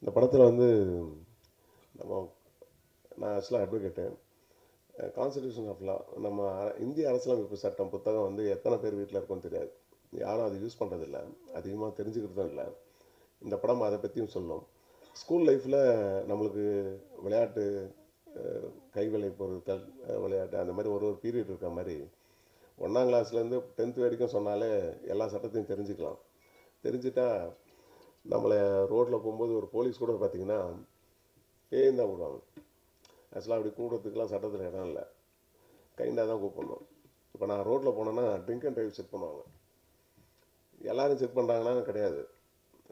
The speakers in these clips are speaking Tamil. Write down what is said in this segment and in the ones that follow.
இந்த படத்தில் வந்து நம்ம நான் ஆக்சுவலாக அட்வொகேட்டு. கான்ஸ்டிடியூஷன் ஆஃப் லா நம்ம இந்திய அரசியலமைப்பு சட்டம் புத்தகம் வந்து எத்தனை பேர் வீட்டில் இருக்குன்னு தெரியாது. யாரும் அதை யூஸ் பண்ணுறதில்ல, அதிகமாக தெரிஞ்சுக்கிறதும் இல்லை. இந்த படம் அதை பற்றியும் சொல்லும். ஸ்கூல் லைஃப்பில் நம்மளுக்கு விளையாட்டு, கைவிளை பொருட்கள் விளையாட்டு அந்த மாதிரி ஒரு பீரியட் இருக்க மாதிரி 1ஆம் கிளாஸ்லேருந்து 10th வரைக்கும் சொன்னாலே எல்லா சட்டத்தையும் தெரிஞ்சுக்கலாம். தெரிஞ்சுட்டா நம்மளை ரோட்டில் போகும்போது ஒரு போலீஸ் கூட பார்த்திங்கன்னா பேயும் தான் விடுவாங்க. ஆக்சுவலாக அப்படி கூடுறதுக்கெலாம் சட்டத்தில் இடம் இல்லை, கைண்டாக தான் கூப்பிடணும். இப்போ நான் ரோட்டில் போனேன்னா ட்ரிங்க் அண்ட் ட்ரைவ் செக் பண்ணுவாங்க. எல்லோரும் செக் பண்ணுறாங்கன்னா கிடையாது.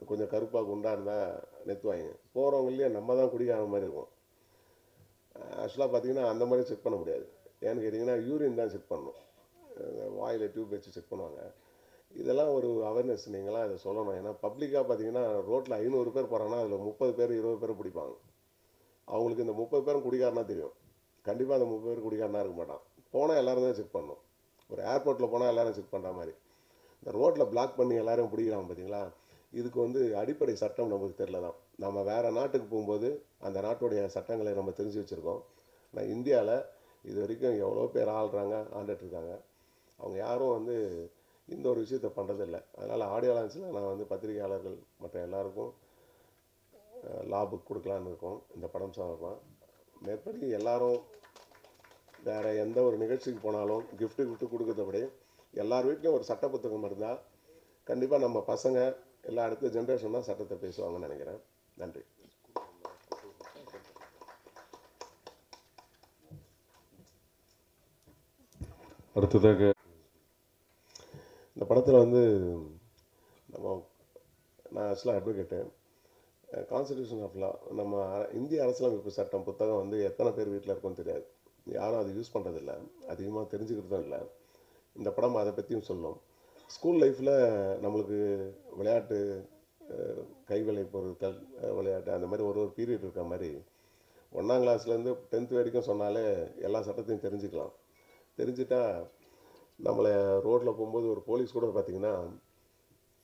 கொஞ்சம் கருப்பாக குண்டாக இருந்தால் நெத்துவாங்க. போகிறவங்களே நம்ம தான் குடிக்காத மாதிரி இருக்கும். ஆக்சுவலாக பார்த்தீங்கன்னா அந்த மாதிரி செக் பண்ண முடியாது. ஏன்னு கேட்டிங்கன்னா யூரின் தான் செக் பண்ணணும். வாயில் டியூப் வச்சு செக் பண்ணுவாங்க. இதெல்லாம் ஒரு அவேர்னஸ் நீங்களாம் இதை சொல்லணும். ஏன்னா பப்ளிக்காக பார்த்தீங்கன்னா ரோட்டில் 500 பேர் போகிறாங்கன்னா அதில் 30 பேர் 20 பேர் பிடிப்பாங்க. அவங்களுக்கு இந்த 30 பேரும் குடிக்காரனா தெரியும். கண்டிப்பாக அந்த 30 பேர் குடிக்காரனா இருக்க மாட்டான். போனால் எல்லோரும் தான் செக் பண்ணணும். ஒரு ஏர்போர்ட்டில் போனால் எல்லோரும் செக் பண்ணுற மாதிரி இந்த ரோட்டில் பிளாக் பண்ணி எல்லோரும் பிடிக்கிறாங்க பார்த்தீங்களா. இதுக்கு வந்து அடிப்படை சட்டம் நமக்கு தெரியல தான். நம்ம வேறு நாட்டுக்கு போகும்போது அந்த நாட்டுடைய சட்டங்களை நம்ம தெரிஞ்சு வச்சுருக்கோம். ஆனால் இந்தியாவில் இது வரைக்கும் எவ்வளோ பேர் ஆண்டுட்ருக்காங்க. அவங்க யாரும் வந்து இந்த ஒரு விஷயத்தை பண்ணுறதில்லை. அதனால் ஆடியோ லான்ச்சில் நான் வந்து பத்திரிகையாளர்கள் மற்ற எல்லாருக்கும் லா புக் கொடுக்கலான்னு இருக்கோம். இந்த படம் சார்பாக மேற்படி எல்லாரும் வேறு எந்த ஒரு நிகழ்ச்சிக்கு போனாலும் கிஃப்ட்டு கொடுக்கறத விட எல்லார் வீட்லேயும் ஒரு சட்ட புத்தகம் இருந்தால் கண்டிப்பாக நம்ம பசங்க எல்லா அடுத்த ஜென்ரேஷன் தான் சட்டத்தை பேசுவாங்கன்னு நினைக்கிறேன். நன்றி. அடுத்ததாக இந்த படத்தில் வந்து நான் ஆக்சுவலாக அட்வொகேட்டு. கான்ஸ்டிடியூஷன் ஆஃப் லா நம்ம இந்திய அரசியலமைப்பு சட்டம் புத்தகம் வந்து எத்தனை பேர் வீட்டில் இருக்குன்னு தெரியாது. யாரும் அதை யூஸ் பண்ணுறதில்ல, அதிகமாக தெரிஞ்சுக்கிறதும் இல்லை. இந்த படம் அதை பற்றியும் சொல்லும். ஸ்கூல் லைஃப்பில் நம்மளுக்கு விளையாட்டு, கைவிளை பொருட்கள் விளையாட்டு அந்த மாதிரி ஒரு பீரியட் இருக்க மாதிரி 1ஆம் கிளாஸ்லேருந்து 10th வரைக்கும் சொன்னாலே எல்லா சட்டத்தையும் தெரிஞ்சுக்கலாம். தெரிஞ்சுட்டா நம்மளை ரோட்டில் போகும்போது ஒரு போலீஸ் கூட பார்த்திங்கன்னா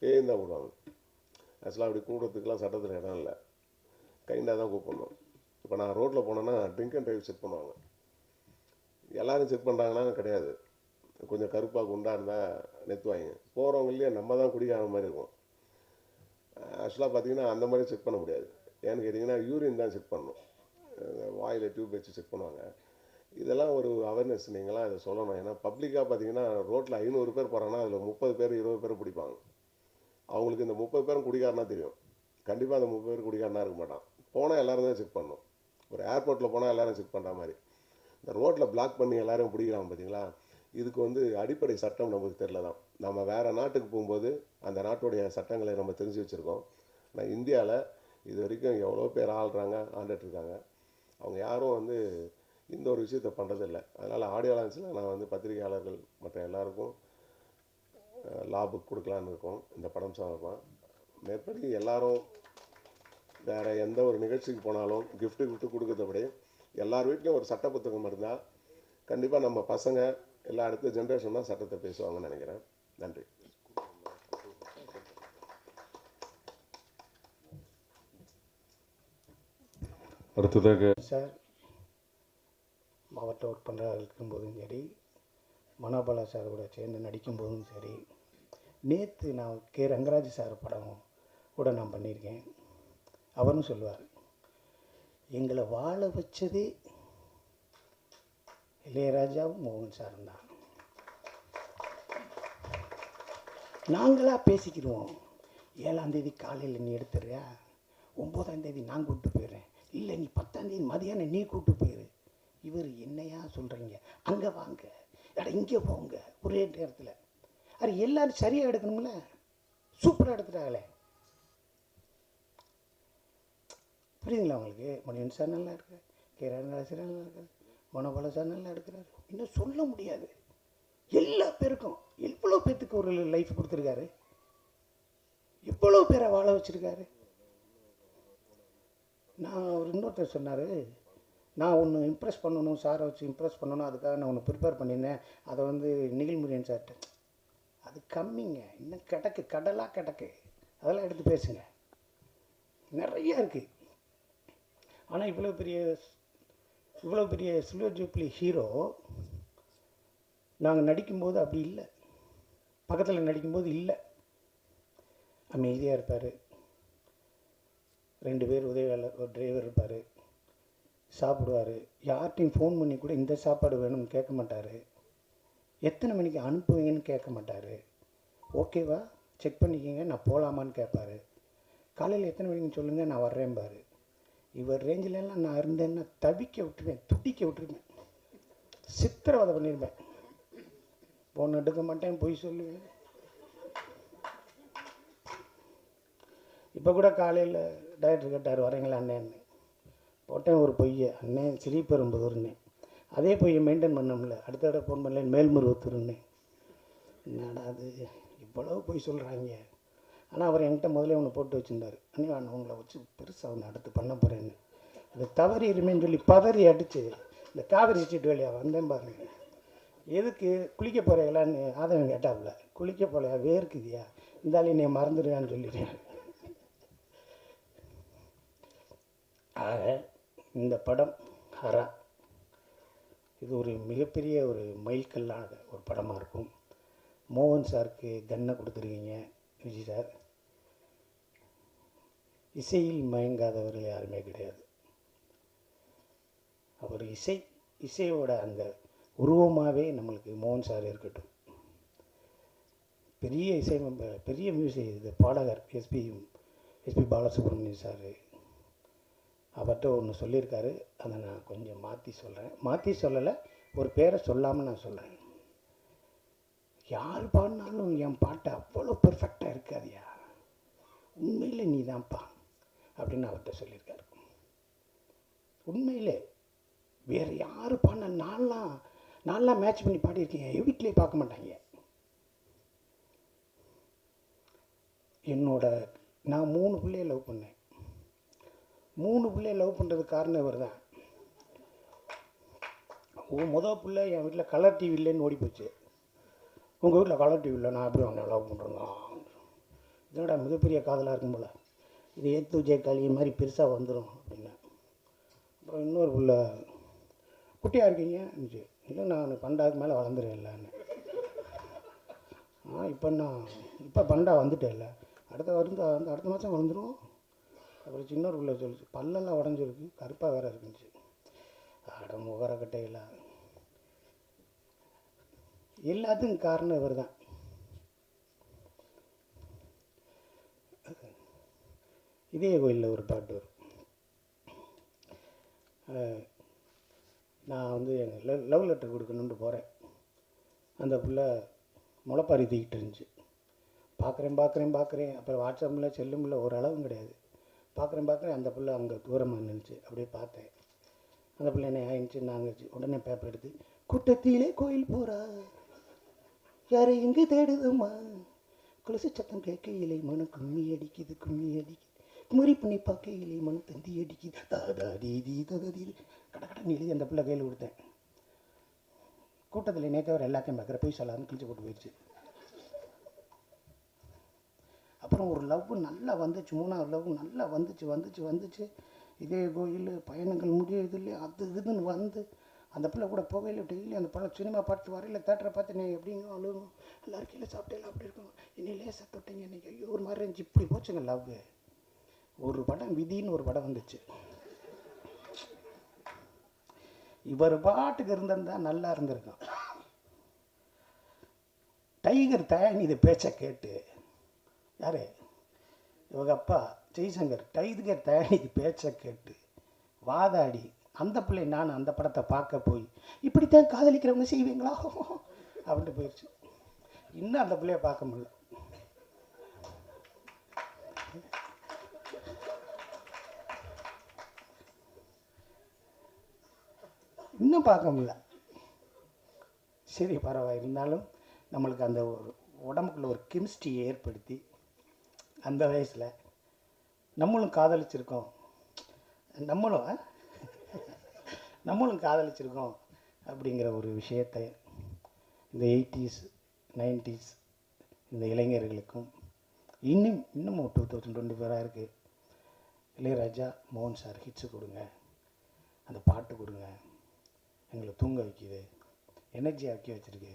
பேயும் தான் விடுவாங்க. ஆக்சுவலாக அப்படி கூடுறதுக்கெலாம் சட்டத்தில் இடம் இல்லை, கைண்டாக தான் கூப்பிடணும். இப்போ நான் ரோட்டில் போனேன்னா ட்ரிங்க் அண்ட் ட்ரைவ் செக் பண்ணுவாங்க. எல்லோரும் செக் பண்ணுறாங்கன்னா கிடையாது. கொஞ்சம் கருப்பாக குண்டாக இருந்தால் நெத்துவாங்க. போகிறவங்களே நம்ம தான் குடிக்காத மாதிரி இருக்கும். ஆக்சுவலாக பார்த்தீங்கன்னா அந்த மாதிரி செக் பண்ண முடியாது. ஏன்னு கேட்டிங்கன்னா யூரின் தான் செக் பண்ணணும். வாயில் டியூப் வச்சு செக் பண்ணுவாங்க. இதெல்லாம் ஒரு அவேர்னஸ் நீங்களாம் இதை சொல்லணும். ஏன்னா பப்ளிக்காக பார்த்தீங்கன்னா ரோட்டில் 500 பேர் போகிறாங்கன்னா அதில் 30 பேர் 20 பேர் பிடிப்பாங்க. அவங்களுக்கு இந்த 30 பேரும் குடிக்காரனா தெரியும். கண்டிப்பாக அந்த 30 பேர் குடிக்காரனா இருக்க மாட்டான். போனால் எல்லோரும் தான் செக் பண்ணணும். ஒரு ஏர்போர்ட்டில் போனால் எல்லோரும் செக் பண்ணுற மாதிரி இந்த ரோட்டில் பிளாக் பண்ணி எல்லோரும் பிடிக்கிறாங்க பார்த்தீங்களா. இதுக்கு வந்து அடிப்படை சட்டம் நமக்கு தெரியல தான். நம்ம வேறு நாட்டுக்கு போகும்போது அந்த நாட்டுடைய சட்டங்களை நம்ம தெரிஞ்சு வச்சுருக்கோம். ஆனால் இந்தியாவில் இது வரைக்கும் எவ்வளோ பேர் ஆண்டுட்ருக்காங்க. அவங்க யாரும் வந்து இந்த ஒரு விஷயத்தை பண்ணுறதில்லை. அதனால் ஆடியோ லான்ச்சில் நான் வந்து பத்திரிகையாளர்கள் மற்ற எல்லாருக்கும் லா புக் கொடுக்கலான்னு இருக்கோம். இந்த படம் சார்பாக மேற்படி எல்லாரும் வேறு எந்த ஒரு நிகழ்ச்சிக்கு போனாலும் கிஃப்ட்டு கொடுக்கறத விட எல்லார் வீட்லேயும் ஒரு சட்ட புத்தகம் இருந்தால் கண்டிப்பாக நம்ம பசங்க எல்லா அடுத்த ஜென்ரேஷன் தான் சட்டத்தை பேசுவாங்கன்னு நினைக்கிறேன். நன்றி. அடுத்ததாக சார் மாவட்ட ஒர்க் பண்ணுற இருக்கும்போதும் சரி, மனோபாலா சார் கூட சேர்ந்து நடிக்கும்போதும் சரி, நேற்று நான் ரங்கராஜ் சார் படம் கூட நான் பண்ணியிருக்கேன். அவரும் சொல்லுவார், எங்களை வாழ வச்சதே இளையராஜாவும் மோகன் சாரும் தான். நாங்களாக பேசிக்கிடுவோம். 7ஆம் தேதி காலையில் நீ எடுத்துடுறியா, 9ஆம் தேதி நான் கூப்பிட்டு போயிடுறேன், இல்லை நீ 10ஆம் தேதி மதியானம் நீ கூப்பிட்டு போயிரு. இவர் என்னையா சொல்கிறீங்க, அங்கே வாங்க, இங்கே போங்க, ஒரே நேரத்தில். அது எல்லோரும் சரியாக எடுக்கணும்ல. சூப்பராக எடுத்துட்டாங்களே. புரியுதுங்களா உங்களுக்கு? மணிவன் சார் நல்லா இருக்கார், ரங்கராஜ் சார் நல்லா இருக்கார், மனோபாலா சார் நல்லா எடுக்கிறார். இன்னும் சொல்ல முடியாது. எல்லா பேருக்கும் எவ்வளோ பேர்த்துக்கு ஒரு லைஃப் கொடுத்துருக்காரு, எவ்வளோ பேரை வாழ வச்சுருக்காரு. நான் ஒரு இன்னொருத்தர் சொன்னார், நான் ஒன்று இம்ப்ரெஸ் பண்ணணும், சாரை வச்சு இம்ப்ரெஸ் பண்ணணும், அதுக்காக நான் ஒன்று ப்ரிப்பேர் பண்ணியிருந்தேன், அதை வந்து நிகில்முரியன் சார்கிட்ட. அது கம்மிங்க, இன்னும் கிடக்கு, கடலாக கிடக்கு. அதெல்லாம் எடுத்து பேசுங்க, நிறையா இருக்குது. ஆனால் இவ்வளோ பெரிய சில்வர் ஜூப்ளி ஹீரோ நாங்கள் நடிக்கும்போது அப்படி இல்லை, பக்கத்தில் நடிக்கும்போது இல்லை, அமைதியாக இருப்பார். 2 பேர் உதவியாளர், ஒரு டிரைவர் இருப்பார், சாப்பிடுவார். யார்கிட்டையும் ஃபோன் பண்ணி கூட இந்த சாப்பாடு வேணும்னு கேட்க மாட்டார், எத்தனை மணிக்கு அனுப்புவீங்கன்னு கேட்க மாட்டார், ஓகேவா செக் பண்ணிக்கிங்க நான் போகலாமான்னு கேட்பார், காலையில் எத்தனை மணிக்குன்னு சொல்லுங்கள் நான் வர்றேன்பார். இவர் ரேஞ்சிலெல்லாம் நான் இருந்தேன்னா தவிக்க விட்டுருவேன், துடிக்க விட்டுருவேன், சித்திரவதை பண்ணியிருப்பேன். ஃபோன் எடுக்க மாட்டேன், பொய் சொல்லுவேன். இப்போ கூட காலையில் டைரக்டர் கேட்டார் வரீங்களா அண்ணேன்னு, போட்டேன் ஒரு பொய்யை, அண்ணன் ஸ்ரீபெரும்புதூர்னே. அதே பொய்யை மெயின்டைன் பண்ணோம்ல, அடுத்த தடவை ஃபோன் பண்ணல மேல்மருவத்தூர்னே. என்னடா அது இவ்வளோ பொய் சொல்கிறாங்க. ஆனால் அவர் என்கிட்ட முதல்ல ஒன்று போட்டு வச்சுருந்தார், அண்ணே நான் உங்களை வச்சு பெருசாக ஒன்று அடுத்து பண்ண போகிறேன்னு. அது தவறி இருமேன்னு சொல்லி பதறி அடித்து இந்த காவிரி ஸ்ட்ரீட் வழியாக வந்தேன் பாருங்க. எதுக்கு குளிக்க போகிறீங்களான்னு ஆதவன் கேட்டாப்புல, குளிக்க போகலையா வேர்க்குதியா, இருந்தாலும் நீ மறந்துடுவேன்னு சொல்லிட்டேன். ஆக இந்த படம் ஹரா இது ஒரு மிகப்பெரிய ஒரு மைல்கல்லான ஒரு படமாக இருக்கும். மோகன் சாருக்கு கன்னை கொடுத்துருக்கீங்க விஜய் சார். இசையில் மயங்காதவர்கள் யாருமே கிடையாது. அவர் இசையோட அந்த உருவமாகவே நம்மளுக்கு மோகன் சார் இருக்கட்டும். பெரிய மியூசிக் இது பாடகர் எஸ்பி பாலசுப்ரமணியம் சார். அவர்கிட்ட ஒன்று சொல்லியிருக்காரு, அதை நான் கொஞ்சம் மாற்றி சொல்லலை, ஒரு பேரை சொல்லாமல் நான் சொல்கிறேன். யார் பாடினாலும் என் பாட்டு அவ்வளோ பெர்ஃபெக்டாக இருக்காதியா, உண்மையில் நீ தான்ப்பா அப்படின்னு அவர்கிட்ட சொல்லியிருக்காரு. உண்மையிலே வேறு யார் பாடினா நான்லாம் மேட்ச் பண்ணி பாடியிருக்கேன், வீட்டிலே பார்க்க மாட்டாங்க. நான் 3 பிள்ளையை லவ் பண்ணேன். 3 பிள்ளையை லவ் பண்ணுறதுக்கு காரணம் இவர் தான். முதல் பிள்ளை என் வீட்டில் கலர் டிவி இல்லைன்னு ஓடி போச்சு. உங்கள் வீட்டில் கலர் டிவி இல்லை, நான் எப்படி அவனை லவ் பண்ணுறேங்க, இதோட மிகப்பெரிய காதலாக இருக்கும் போல், இது ஏத்து ஜெய காளி மாதிரி பெருசாக வந்துடும் அப்படின்னு. அப்புறம் இன்னொரு பிள்ளை குட்டியாக இருக்கீங்க இருந்துச்சு, இல்லை நான் 12க்கு மேலே வளர்ந்துருவேன் இல்லைன்னு. இப்போ 12 வந்துட்டேன் இல்லை, அடுத்த மாதம் வளர்ந்துடும். அப்புறம் சின்ன பிள்ளை சொல்லிச்சு, பல்லெல்லாம் உடஞ்சிருக்கு, கருப்பாக வேறு இருக்குச்சு. அட முகர கட்டையில் எல்லாத்துக்கும் காரணம் இவர் தான். இதே கோயிலில் ஒரு பாட்டு வரும். நான் வந்து எங்கள் லவ் லெட்டர் கொடுக்கணுன்ட்டு போகிறேன். அந்த பிள்ளை முளைப்பாரி தூக்கிட்டு இருந்துச்சு. பார்க்குறேன். அப்புறம் வாட்ஸ்அப்பில் செல்லுமில்ல ஒரு அளவும் கிடையாது. பார்க்குறேன். அந்த பிள்ளை அங்கே தூரமாக நின்றுச்சு. அப்படியே பார்த்தேன். அந்த பிள்ளை என்ன ஆயிடுச்சு நாங்கிடுச்சு. உடனே பேப்பர் எடுத்து, கூட்டத்திலே கோயில் போகிறா, யாரை எங்கே தேடுதும்மா, குலசு சத்தம் கேட்கையிலே மனம் கும்மி அடிக்குது, குமரி பண்ணி பார்க்கையிலே மனம் தந்தி அடிக்குது, ததீதி கடை எழுதி அந்த பிள்ளை கையில் கொடுத்தேன். கூட்டத்தில் நேற்றவர் எல்லாத்தையும் பார்க்குற போய் சொல்லாமல் கிழிச்சு போட்டு போயிடுச்சு. அப்புறம் ஒரு லவ் நல்லா வந்துச்சு, 3வது லவ் நல்லா வந்துச்சு. இதே கோயில் பயணங்கள் முடியுது இல்லையா, அது இதுன்னு வந்து அந்த பிள்ளை கூட போகையில் டெய்லி அந்த படம் சினிமா பார்த்து வரையில் தேட்டரை பார்த்து நீ எப்படிங்க அழுகும், எல்லாரும் கீழே சாப்பிட்டேலாம் அப்படி இருக்கும், இன்னும் லேசாக தொட்டிங்க இன்றைக்கி, ஐயோ ஒரு மாதிரி இருந்துச்சு. இப்படி போச்சுங்க லவ். ஒரு படம் விதின்னு ஒரு படம் வந்துச்சு. இவர் பாட்டுக்கு இருந்திருந்தா நல்லா இருந்திருக்கும். டைகர் தயானி இது பேச்சை கேட்டு, யார் இவங்க அப்பா ஜெய்சங்கர், டைகர் தயானி பேச்சை கேட்டு வாதாடி அந்த பிள்ளை நான் அந்த படத்தை பார்க்க போய் இப்படித்தான் காதலிக்கிறவங்க செய்வீங்களா அப்படின்ட்டு போயிடுச்சு. இன்னும் அந்த பிள்ளைய பார்க்க முடியல. இன்னும் பார்க்க முடியல. சரி பரவாயில்ல, இருந்தாலும் நம்மளுக்கு அந்த ஒரு உடம்புக்குள்ள ஒரு கெமிஸ்ட்ரி ஏற்படுத்தி அந்த வயசில் நம்மளும் காதலிச்சிருக்கோம் அப்படிங்கிற ஒரு விஷயத்தை இந்த 80s 90s இந்த இளைஞர்களுக்கும் இன்னும் 2024 இருக்குது. இளையராஜா மோகன் சார் ஹிட்ஸு கொடுங்க, அந்த பாட்டு கொடுங்க, எங்களை தூங்க வைக்கிது, எனர்ஜி ஆக்கி வச்சுருக்கு.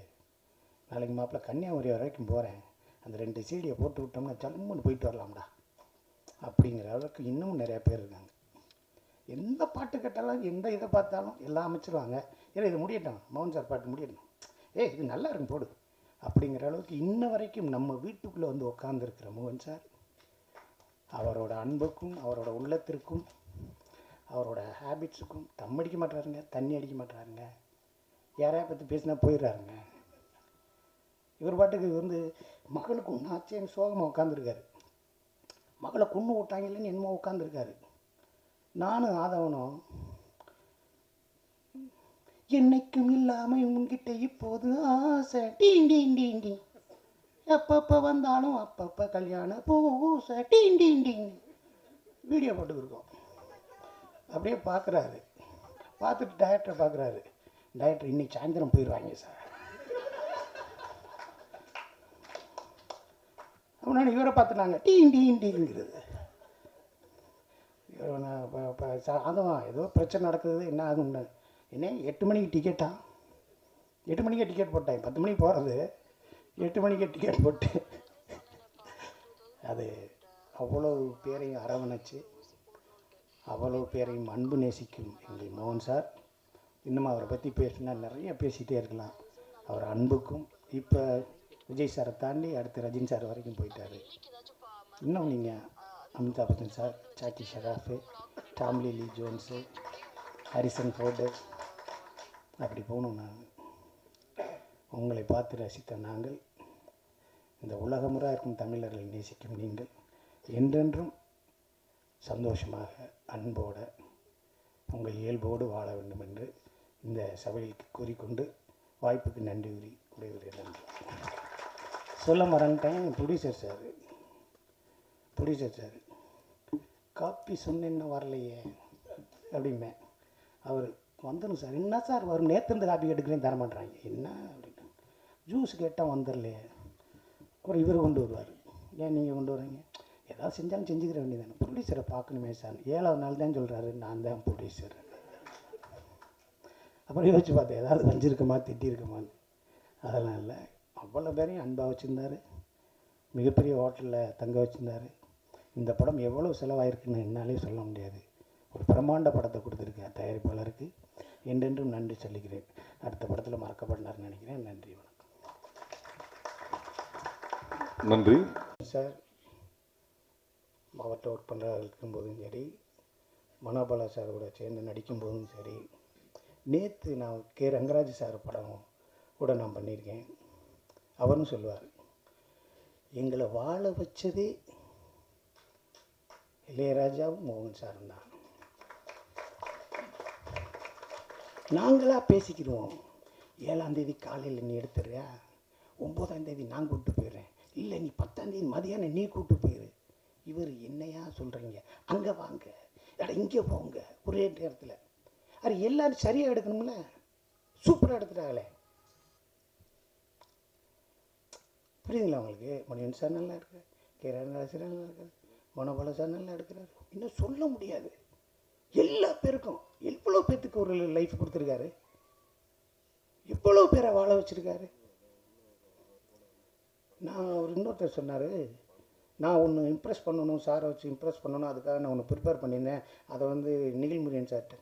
நாளைக்கு மாப்பிள்ளை கன்னியாகுமரி வரைக்கும் போகிறேன், அந்த 2 சீடியை போட்டு விட்டோம்னா ஜம்முன்னு போயிட்டு வரலாம்டா அப்படிங்கிற அளவுக்கு இன்னமும் நிறையா பேர் இருக்காங்க. எந்த பாட்டு கேட்டாலும் எந்த இதை பார்த்தாலும் எல்லாம் அமைச்சிருவாங்க. ஏன்னா இது முடியட்டும், மோகன் சார் பாட்டு முடியட்டும், இது நல்லா இருக்கும் போடு அப்படிங்கிற அளவுக்கு இன்ன வரைக்கும் நம்ம வீட்டுக்குள்ளே வந்து உட்காந்துருக்கிற மோகன் சார் அவரோட அன்புக்கும் அவரோட உள்ளத்திற்கும் அவரோட ஹேபிட்ஸுக்கும் தம் அடிக்க மாட்டாருங்க, தண்ணி அடிக்க மாட்டாருங்க, யாரையா பற்றி பேசினா போயிடுறாருங்க. இவர் பாட்டுக்கு வந்து மகளுக்கு ஒன்றாச்சேன்னு சோகமாக உட்காந்துருக்காரு. மகளை கொண்டு விட்டாங்கன்னு என்னமோ உட்காந்துருக்காரு. நானும் ஆதவனும் என்னைக்கும் இல்லாமல் உங்ககிட்ட இப்போது ஆசை டீன் டீன் டீன் டீன், எப்பப்போ வந்தாலும் அப்பப்போ கல்யாண பூசை டீன் டீன் டீன் வீடியோ போட்டுக்கிருக்கோம். அப்படியே பார்க்குறாரு, பார்த்துட்டு டைரக்டரை பார்க்குறாரு. டைரக்டர் இன்னைக்கு சாயந்தரம் போயிடுவாங்க சார். அப்படின்னா இவரை பார்த்துட்டாங்க டீன் டீன் டீங்கிறது. அதுவும் ஏதோ பிரச்சனை நடக்குது, என்ன ஆகும்னு. என்ன 8 மணிக்கு டிக்கெட்டா? 8 மணிக்கே டிக்கெட் போட்டேன். 10 மணிக்கு போகிறது, 8 மணிக்கே டிக்கெட் போட்டு அது அவ்வளோ பேரையும் அரவணைச்சு அவ்வளோ பேரையும் அன்பு நேசிக்கும் எங்கள் மோகன் சார். இன்னும் அவரை பற்றி பேசினா நிறைய பேசிகிட்டே இருக்கலாம். அவர் அன்புக்கும் இப்போ விஜய் சாரை தாண்டி அடுத்து ரஜினி சார் வரைக்கும் போயிட்டார். இன்னும் நீங்கள் Amitabh Bachchan sir, Jackie Shroff, Tom Lee Jones, Harrison Ford அப்படி போகணும். நான் உங்களை பார்த்து ரசித்த நாங்கள், இந்த உலகமுறை இருக்கும் தமிழர்களை நேசிக்கும் நீங்கள் என்றென்றும் சந்தோஷமாக அன்போட உங்கள் இயல்போடு வாழ வேண்டும் என்று இந்த சபைக்கு கூறிக்கொண்டு வாய்ப்புக்கு நன்றி கூறி நன்றி. சொல்ல மறந்துட்டேன். ப்ரொடியூசர் சார் காப்பி சொன்னேன்னு வரலையே அப்படிமே. அவர் வந்துடும் சார். என்ன சார் வரும், நேற்று இந்த காப்பி எடுக்கிறேன்னு தர மாட்டேறாங்க என்ன அப்படின்னு. ஜூஸ் கேட்டால் வந்துடலையே. அப்புறம் இவர் கொண்டு வருவார். ஏன் நீங்கள் கொண்டு வர்றீங்க? ஏதாவது செஞ்சாலும் செஞ்சுக்கிற வேண்டியதானே. ப்ரொடியூசரை பார்க்கணுமே சார். 7வது நாள் தான் சொல்கிறாரு நான் தான் ப்ரொடியூசர். அப்புறம் யோசிச்சு பார்த்தேன், ஏதாவது வஞ்சிருக்கமா திட்டிருக்கமான்னு. அதெல்லாம் இல்லை. அவ்வளோ பேரையும் அன்பாக வச்சுருந்தார். மிகப்பெரிய ஹோட்டலில் தங்க வச்சுருந்தார். இந்த படம் எவ்வளோ செலவாயிருக்குன்னு என்னாலே சொல்ல முடியாது. ஒரு பிரம்மாண்ட படத்தை கொடுத்துருக்கேன் தயாரிப்பாளருக்கு. என்றென்றும் நன்றி சொல்லிக்கிறேன். அடுத்த படத்தில் மறக்கப்படனார்னு நினைக்கிறேன். நன்றி, வணக்கம். நன்றி சார். அவர்கிட்ட ஒர்க் பண்ணுற இருக்கும்போதும் சரி, மனோபாலா சாரோட சேர்ந்து நடிக்கும்போதும் சரி, நேற்று நான் கே ரங்கராஜ் சார் படம் கூட நான் பண்ணியிருக்கேன். அவரும் சொல்லுவார், எங்களை வாழ வச்சதே இளையராஜாவும் மோகன் சாரும் தான். நாங்களாக பேசிக்கிடுவோம். 7ஆம் தேதி காலையில் நீ எடுத்துடுறியா, 9ஆம் தேதி நான் கூப்பிட்டு போயிடுறேன், இல்லை நீ 10ஆம் தேதி மதியானம் நீ கூப்பிட்டு போயிரு. இவர் என்னையா சொல்கிறீங்க, அங்கே வாங்க, இங்கே போங்க, ஒரே நேரத்தில். அது எல்லோரும் சரியாக எடுக்கணும்ல. சூப்பராக எடுத்துட்டாங்களே. புரியுதுங்களா உங்களுக்கு? மணிவன் சார் நல்லா இருக்கார், கே ரங்கராஜ் சார் நல்லா இருக்கார், மனோபாலா சார் நல்லா எடுக்கிறார். இன்னும் சொல்ல முடியாது. எல்லா பேருக்கும் எவ்வளோ பேர்த்துக்கு ஒரு லைஃப் கொடுத்துருக்காரு, எவ்வளோ பேரை வாழ வச்சுருக்காரு. நான் அவர் இன்னொருத்தர் சொன்னார், நான் ஒன்று இம்ப்ரெஸ் பண்ணணும், சாரை வச்சு இம்ப்ரெஸ் பண்ணணும், அதுக்காக நான் ஒன்று ப்ரிப்பேர் பண்ணியிருந்தேன், அதை வந்து நிகில்முரியன் சார்ட்ட.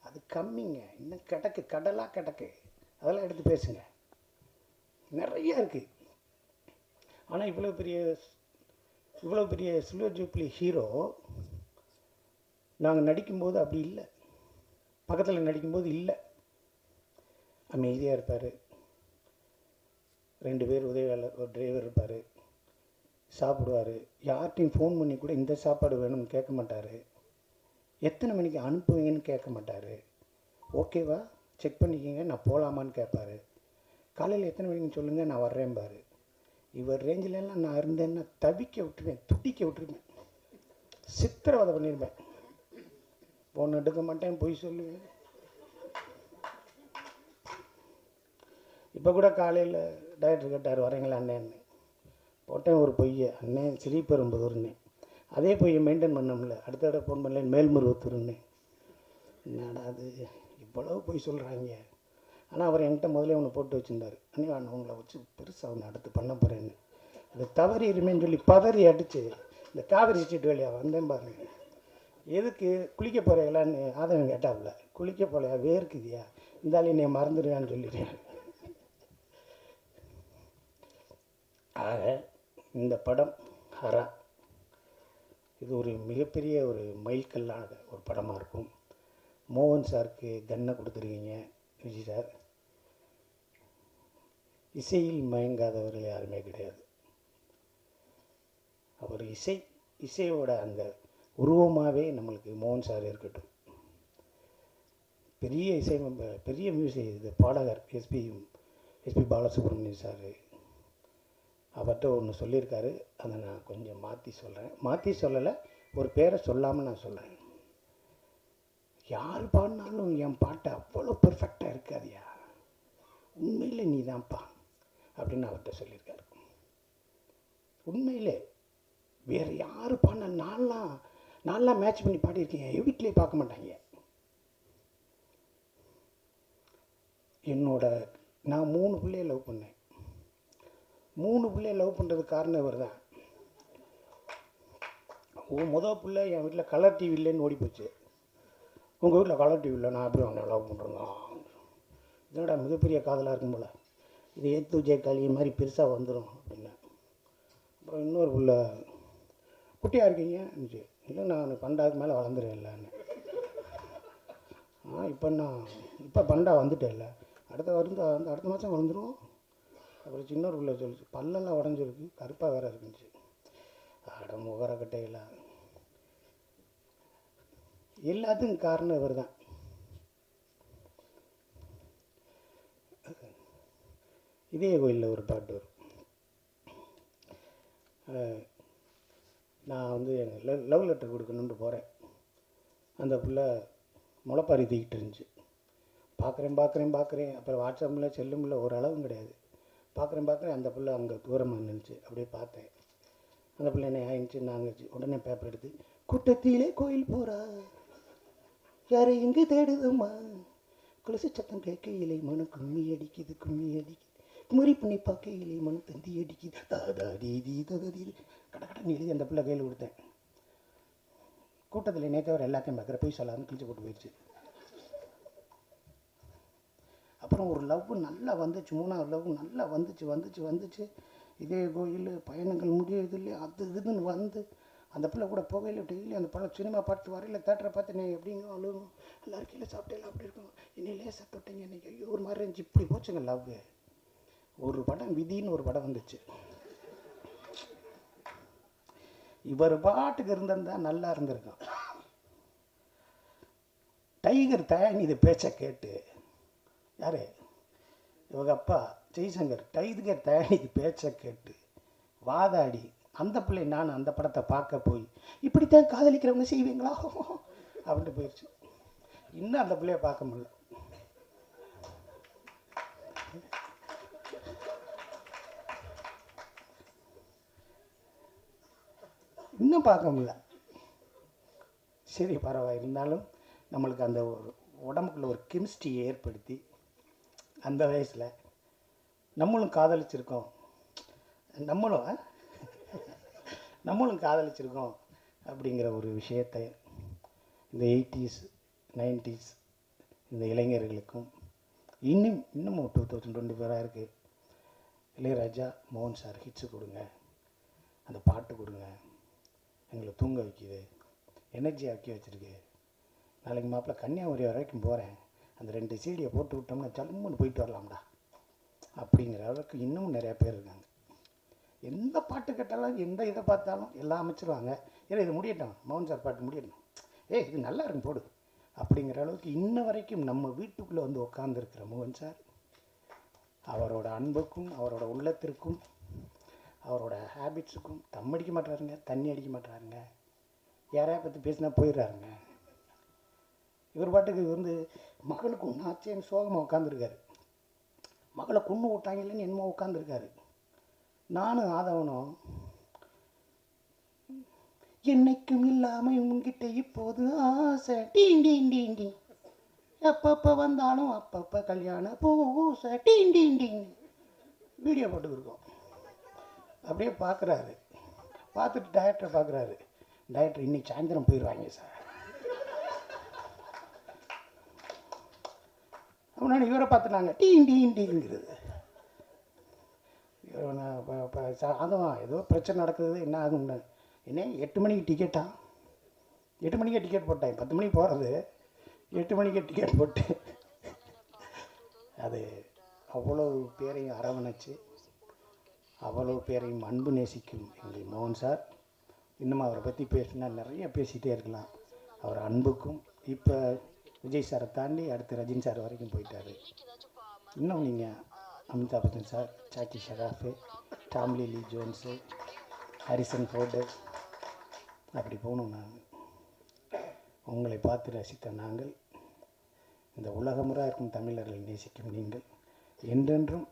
அது கம்மிங்க, இன்னும் கிடக்கு, கடலாக கிடக்கு. அதெல்லாம் எடுத்து பேசுங்க, நிறையா இருக்குது. ஆனால் இவ்வளோ பெரிய சில்வர் ஜூப்ளி ஹீரோ நாங்கள் நடிக்கும்போது அப்படி இல்லை. பக்கத்தில் நடிக்கும்போது இல்லை, அமைதியாக இருப்பார். 2 பேர் உதவியாளர், ஒரு டிரைவர் இருப்பார், சாப்பிடுவார். யார்கிட்டையும் ஃபோன் பண்ணி கூட இந்த சாப்பாடு வேணும்னு கேட்க மாட்டார். எத்தனை மணிக்கு அனுப்புவீங்கன்னு கேட்க மாட்டார். ஓகேவா, செக் பண்ணிக்கிங்க, நான் போகலாமான்னு கேட்பார். காலையில் எத்தனை மணிக்குன்னு சொல்லுங்கள், நான் வர்றேன்பார். இவர் ரேஞ்சிலெல்லாம் நான் இருந்தேன்னா தவிக்க விட்டுருவேன், துடிக்க விட்டுருவேன், சித்திரவதை பண்ணிடுவேன். ஃபோன் எடுக்க மாட்டேன், பொய் சொல்லுவேன். இப்போ கூட காலையில் டைரக்டர் கேட்டார் வரீங்களா அண்ணேன்னு. போட்டேன் ஒரு பொய்யை, அண்ணன் ஸ்ரீபெரும்புதூர்னு. அதே போய் மெயின்டைன் பண்ண முடியல. அடுத்த தடவை ஃபோன் பண்ணல, மேல்மருவத்தூர்னு. என்னடா அது இவ்வளவு போய் சொல்கிறாங்க. ஆனால் அவர் என்கிட்ட முதலே ஒன்று போட்டு வச்சுருந்தார், அண்ணே நான் உங்களை வச்சு பெருசாக ஒன்று அடுத்து பண்ண போகிறேன்னு. அது தவறிடுமேன்னு சொல்லி பதறி அடித்து இந்த காவிரி ஸ்ட்ரீட் வழியாக வந்தேன் பாருங்க. எதுக்கு குளிக்க போகிறீங்களான்னு ஆதவன் கேட்டாப்புல. குளிக்க போகலையா, வேர்க்குதியா, இருந்தாலும் என்னை மறந்துடுவேன்னு சொல்லிடுறேன். ஆக இந்த படம் ஹரா இது ஒரு மிகப்பெரிய ஒரு மைல்கல்லான ஒரு படமாக இருக்கும். மோகன் சாருக்கு கன்னை கொடுத்துருக்கீங்க விஜய் சார். இசையில் மயங்காதவர்கள் யாருமே கிடையாது. அவர் இசையோட அந்த உருவமாகவே நம்மளுக்கு மோகன் சார் இருக்கட்டும். பெரிய பெரிய மியூசிக் இது பாடகர் எஸ்பி பாலசுப்ரமணியம் சார். அவர்கிட்ட ஒன்று சொல்லியிருக்காரு, அதை நான் கொஞ்சம் மாற்றி சொல்கிறேன். மாற்றி சொல்லலை, ஒரு பேரை சொல்லாமல் நான் சொல்கிறேன். யார் பாடினாலும் என் பாட்டை அவ்வளோ பெர்ஃபெக்டாக இருக்காதியா, உண்மையில் நீ தான்ப்பா அப்படின்னு அவர்கிட்ட சொல்லியிருக்காரு. உண்மையிலே வேறு யார் பாடின நான்லாம் மேட்ச் பண்ணி பாடியிருக்கேன். என் வீட்டிலே பார்க்க மாட்டாங்க. நான் 3 பிள்ளையை லவ் பண்ணேன். 3 பிள்ளையை லவ் பண்ணுறதுக்கு காரணம் இவர் தான். முதல் பிள்ளை என் வீட்டில் கலர் டிவி இல்லைன்னு ஓடி போச்சு. உங்கள் வீட்டில் கலர் டிவி இல்லை, நான் எப்படி அவனை லவ் பண்ணுறேங்க. இதோட மிகப்பெரிய காதலாக இருக்கும் போல், இது ஏத்து ஜெயக்காளி மாதிரி பெருசாக வந்துடும் அப்படின்னு. அப்புறம் இன்னொரு பிள்ளை, குட்டியாக இருக்கீங்க இருந்துச்சு. இல்லை நான் 12க்கு மேலே வளர்ந்துருவேன் இல்லைன்னு. இப்போ பண்டா வந்துட்டேன் இல்லை, அடுத்த மாதம் வளர்ந்துடும். அப்புறம் சின்ன பிள்ளை சொல்லிச்சு, பல்லெல்லாம் உடஞ்சிருக்கு, கருப்பாக வேறு இருக்குச்சு. அட முகர கட்டையில். எல்லாத்துக்கும் காரணம் இவர் தான். இதே கோயிலில் ஒரு பாட்டு வரும். நான் வந்து எங்கள் லவ் லெட்டர் கொடுக்கணுன்ட்டு போகிறேன். அந்த பிள்ளை முளைப்பாரி தூக்கிட்டு இருந்துச்சு. பார்க்குறேன். அப்புறம் வாட்ஸ்அப்பில் செல்லுமில்ல ஒரு அளவும் கிடையாது. பார்க்குறேன். அந்த பிள்ளை அங்கே தூரமாக நின்றுச்சு. அப்படியே பார்த்தேன். அந்த பிள்ளை என்ன ஆயிடுச்சு, நாங்கச்சு. உடனே பேப்பர் எடுத்து, கூட்டத்திலே கோயில் போகிறா, யாரை எங்கே தேடுதம்மா, குலசு சத்தம் கேட்கையிலே மனு கும்மி அடிக்குது. குமரி பண்ணி பார்க்கையிலே மனு தந்தி அடிக்குது. தாதாடி கடை எழுதி அந்த பிள்ளை கையில் கொடுத்தேன். கூட்டத்தில் நேற்றவர் எல்லாத்தையும் பார்க்குற போய் சொல்லாமல் கிழிச்சு போட்டு போயிடுச்சு. அப்புறம் ஒரு லவ் நல்லா வந்துச்சு, 3வது லவ் நல்லா வந்துச்சு. இதே கோயில் பயணங்கள் முடியுது இல்லையா, அது இதுன்னு வந்து அந்த பிள்ளை கூட போகையில் டெய்லி அந்த படம் சினிமா பார்த்து வரையில் தேட்டரை பார்த்து நீ எப்படிங்க அழுகும், எல்லாரும் கீழே சாப்பிட்டேலாம் அப்படி இருக்கும், என்னை லேசாக தொட்டீங்க, இன்றைக்கி ஐயோ ஒரு மாதிரி இருந்துச்சு. இப்படி போச்சுங்க லவ். ஒரு படம் விதின்னு ஒரு படம் வந்துச்சு. இவர் பாட்டுக்கு இருந்திருந்தா நல்லா இருந்திருக்கும். டைகர் தயானி இது பேச்சை கேட்டு, யார் இவங்க அப்பா ஜெய்சங்கர், டைகர் தயானி இது பேச்சை கேட்டு வாதாடி அந்த பிள்ளை நான் அந்த படத்தை பார்க்க போய் இப்படித்தான் காதலிக்கிறவங்க செய்வீங்களா அப்படின்ட்டு போயிடுச்சு. இன்னும் அந்த பிள்ளைய பார்க்க முடியல. இன்னும் பார்க்க முடியல. சரி பரவாயில்ல, இருந்தாலும் நம்மளுக்கு அந்த ஒரு உடம்புக்குள்ள ஒரு கெமிஸ்ட்ரி ஏற்படுத்தி அந்த வயசில் நம்மளும் காதலிச்சிருக்கோம் அப்படிங்கிற ஒரு விஷயத்தை இந்த 80s 90s இந்த இளைஞர்களுக்கும் இன்னும் 2024 இருக்குது. இளையராஜா மோகன் சார் ஹிட்ஸு கொடுங்க, அந்த பாட்டு கொடுங்க, எங்களை தூங்க வைக்கிது, எனர்ஜி ஆக்கி வச்சுருக்கு. நாளைக்கு மாப்பிள்ளை கன்னியாகுமரி வரைக்கும் போகிறேன், அந்த 2 சீடியை போட்டு விட்டோம்னா ஜம்முன்னு போயிட்டு வரலாம்டா அப்படிங்கிற அளவுக்கு இன்னமும் நிறையா பேர் இருக்காங்க. எந்த பாட்டு கேட்டாலும் எந்த இதை பார்த்தாலும் எல்லாம் அமைச்சிருவாங்க. ஏன்னா இது முடியட்டும், மோகன் சார் பாட்டு முடியட்டும், இது நல்லா இருக்கும் போடு அப்படிங்கிற அளவுக்கு இன்ன வரைக்கும் நம்ம வீட்டுக்குள்ளே வந்து உட்காந்துருக்கிற மோகன் சார், அவரோட அன்புக்கும் அவரோட உள்ளத்திற்கும் அவரோட ஹேபிட்ஸுக்கும் தம் அடிக்க மாட்டாருங்க, தண்ணி அடிக்க மாட்டாருங்க, யாரையா பற்றி பேசினா போயிடுறாருங்க. இவர் பாட்டுக்கு வந்து மகளுக்கு ஒன்றாச்சேன்னு சோகமாக உட்காந்துருக்காரு. மகளை கொன்று விட்டாங்கன்னு என்னமோ உட்காந்துருக்காரு. நானும் ஆதவனும் என்னைக்கும் இல்லாமல் உங்ககிட்ட இப்போது ஆசை டீன் டீன் டீன் டீன் எப்பப்போ வந்தாலும் அப்பப்போ கல்யாண பூசை டீன் டீன் டீன் வீடியோ போட்டுக்கிருக்கோம். அப்படியே பார்க்குறாரு, பார்த்துட்டு டைரக்டரை பார்க்குறாரு. டைரக்டர் இன்னைக்கு சாயந்தரம் போயிடுவாங்க சார். அப்படின்னா இவரை பார்த்துட்டாங்க டீன் டீன் டீங்கிறது. அதுவும் ஏதோ பிரச்சனை நடக்குது, என்ன ஆகும்னு. என்ன 8 மணிக்கு டிக்கெட்டா? 8 மணிக்கே டிக்கெட் போட்டேன். 10 மணிக்கு போகிறது, 8 மணிக்கே டிக்கெட் போட்டு அது அவ்வளோ பேரையும் அரவணைச்சு அவ்வளோ பேரையும் அன்பு நேசிக்கும் எங்கள் மோகன் சார். இன்னும் அவரை பற்றி பேசினா நிறைய பேசிகிட்டே இருக்கலாம். அவர் அன்புக்கும் இப்போ விஜய் சாரை தாண்டி அடுத்து ரஜினி சார் வரைக்கும் போயிட்டார். இன்னும் நீங்கள் அமிதாப் பச்சன் சார், சாக்கி ஷெராஃபு, டாம்லி லீ ஜோன்ஸு, ஹாரிசன் ஃபோர்டு, அப்படி போகணும். நான் உங்களை பார்த்து ரசித்த நாங்கள், இந்த உலகமுறை இருக்கும் தமிழர்களை நேசிக்கும் நீங்கள் என்றென்றும்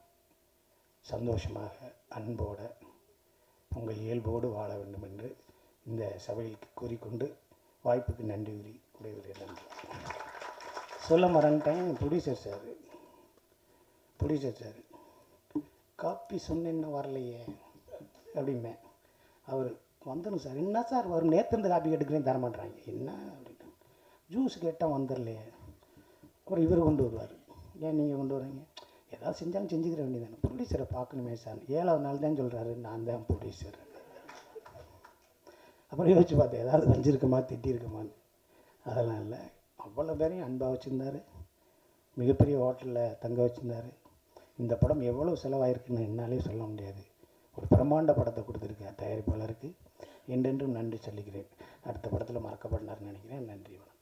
சந்தோஷமாக அன்போடு உங்கள் இயல்போடு வாழ வேண்டும் என்று இந்த சபைக்கு கூறிக்கொண்டு வாய்ப்புக்கு நன்றி கூறி விடைபெறுகிறேன். நன்றி. சொல்ல மறந்துட்டேன். ப்ரொடியூசர் சார் காப்பி சொன்னேன்னு வரலையே அப்படிம்பேன். அவர் வந்துடும் சார். என்ன சார் வரும், நேற்று காப்பி கேட்டுக்கிறேன் தரமாட்டுறாங்க. என்ன அப்படின்னு ஜூஸ் கேட்டால் வந்துடலையே. அப்புறம் இவர் கொண்டு வருவார். ஏன் நீங்கள் கொண்டு வரீங்க? ஏதாவது செஞ்சாலும் செஞ்சுக்கிற வேண்டியதானே. ப்ரொடியூசரை பார்க்கணுமே சார். 7வது நாள் தான் சொல்கிறாரு நான் தான் ப்ரொடியூசர். அப்புறம் யோசிச்சு பார்த்தேன், ஏதாவது வஞ்சிருக்குமா திட்டிருக்குமான்னு. அதெல்லாம் இல்லை. அவ்வளோ பேரையும் அன்பாக வச்சுருந்தார். மிகப்பெரிய ஹோட்டலில் தங்க வச்சுருந்தார். இந்த படம் எவ்வளோ செலவாயிருக்குன்னு என்னாலே சொல்ல முடியாது. ஒரு பிரம்மாண்ட படத்தை கொடுத்துருக்கேன் தயாரிப்பாளருக்கு. என்றென்றும் நன்றி சொல்லிக்கிறேன். அடுத்த படத்தில் மறக்கப்படலார்னு நினைக்கிறேன். நன்றி, வணக்கம்.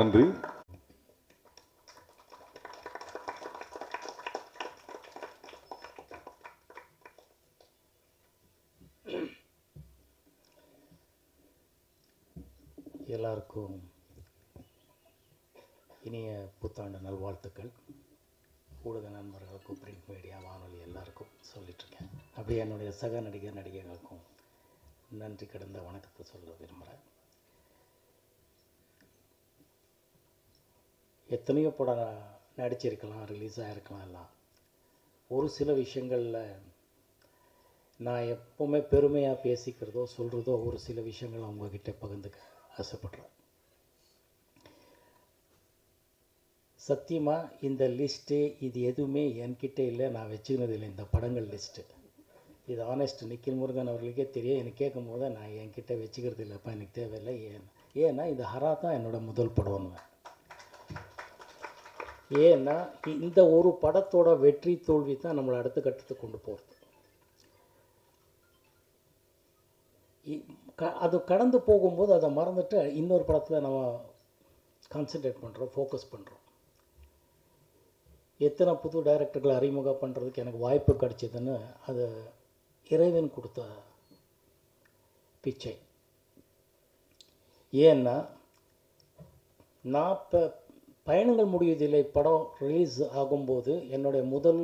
நன்றி. எல்லாருக்கும் இனிய புத்தாண்டு நல்வாழ்த்துக்கள். ஊடக நண்பர்களுக்கும், பிரிண்ட் மீடியா, வானொலி எல்லாருக்கும் சொல்லிகிட்ருக்கேன். அப்படியே என்னுடைய சக நடிகர்களுக்கும் நன்றி கடந்த வணக்கத்தை சொல்ல விரும்புகிறேன். எத்தனையோ படம் நடிச்சிருக்கலாம், ரிலீஸ் ஆகிருக்கலாம். எல்லாம் ஒரு சில விஷயங்களில் நான் எப்போவுமே பெருமையாக பேசிக்கிறதோ சொல்கிறதோ ஒரு சில விஷயங்கள் அவங்கக்கிட்ட பகிர்ந்துக்க ஆசைப்படுறேன். சத்தியமாக இந்த லிஸ்ட்டு இது எதுவுமே என்கிட்ட இல்லை, நான் வச்சுக்கினது இல்லை. இந்த படங்கள் லிஸ்ட்டு இது ஆனஸ்ட் நிக்கில் முருகன் அவர்களுக்கே தெரியும். எனக்கு கேட்கும் போது நான் என்கிட்ட வச்சுக்கிறது இல்லைப்பா, எனக்கு தேவையில்லை. ஏன்னா இந்த ஹரா தான் என்னோடய முதல் படம்னு. ஏன்னா இந்த ஒரு படத்தோட வெற்றி தோல்வி தான் நம்மளை அடுத்த கட்டத்துக்கு கொண்டு போகிறது. அது கடந்து போகும்போது அதை மறந்துட்டு இன்னொரு படத்தில் நம்ம கான்சன்ட்ரேட் பண்ணுறோம், ஃபோக்கஸ் பண்ணுறோம். எத்தனை புது டைரக்டர்களை அறிமுகம் பண்ணுறதுக்கு எனக்கு வாய்ப்பு கிடைச்சிதுன்னு அது இறைவன் கொடுத்த பிச்சை. ஏன்னா நான் இப்போ பயணங்கள் முடிவதில்லை படம் ரிலீஸ் ஆகும்போது என்னுடைய முதல்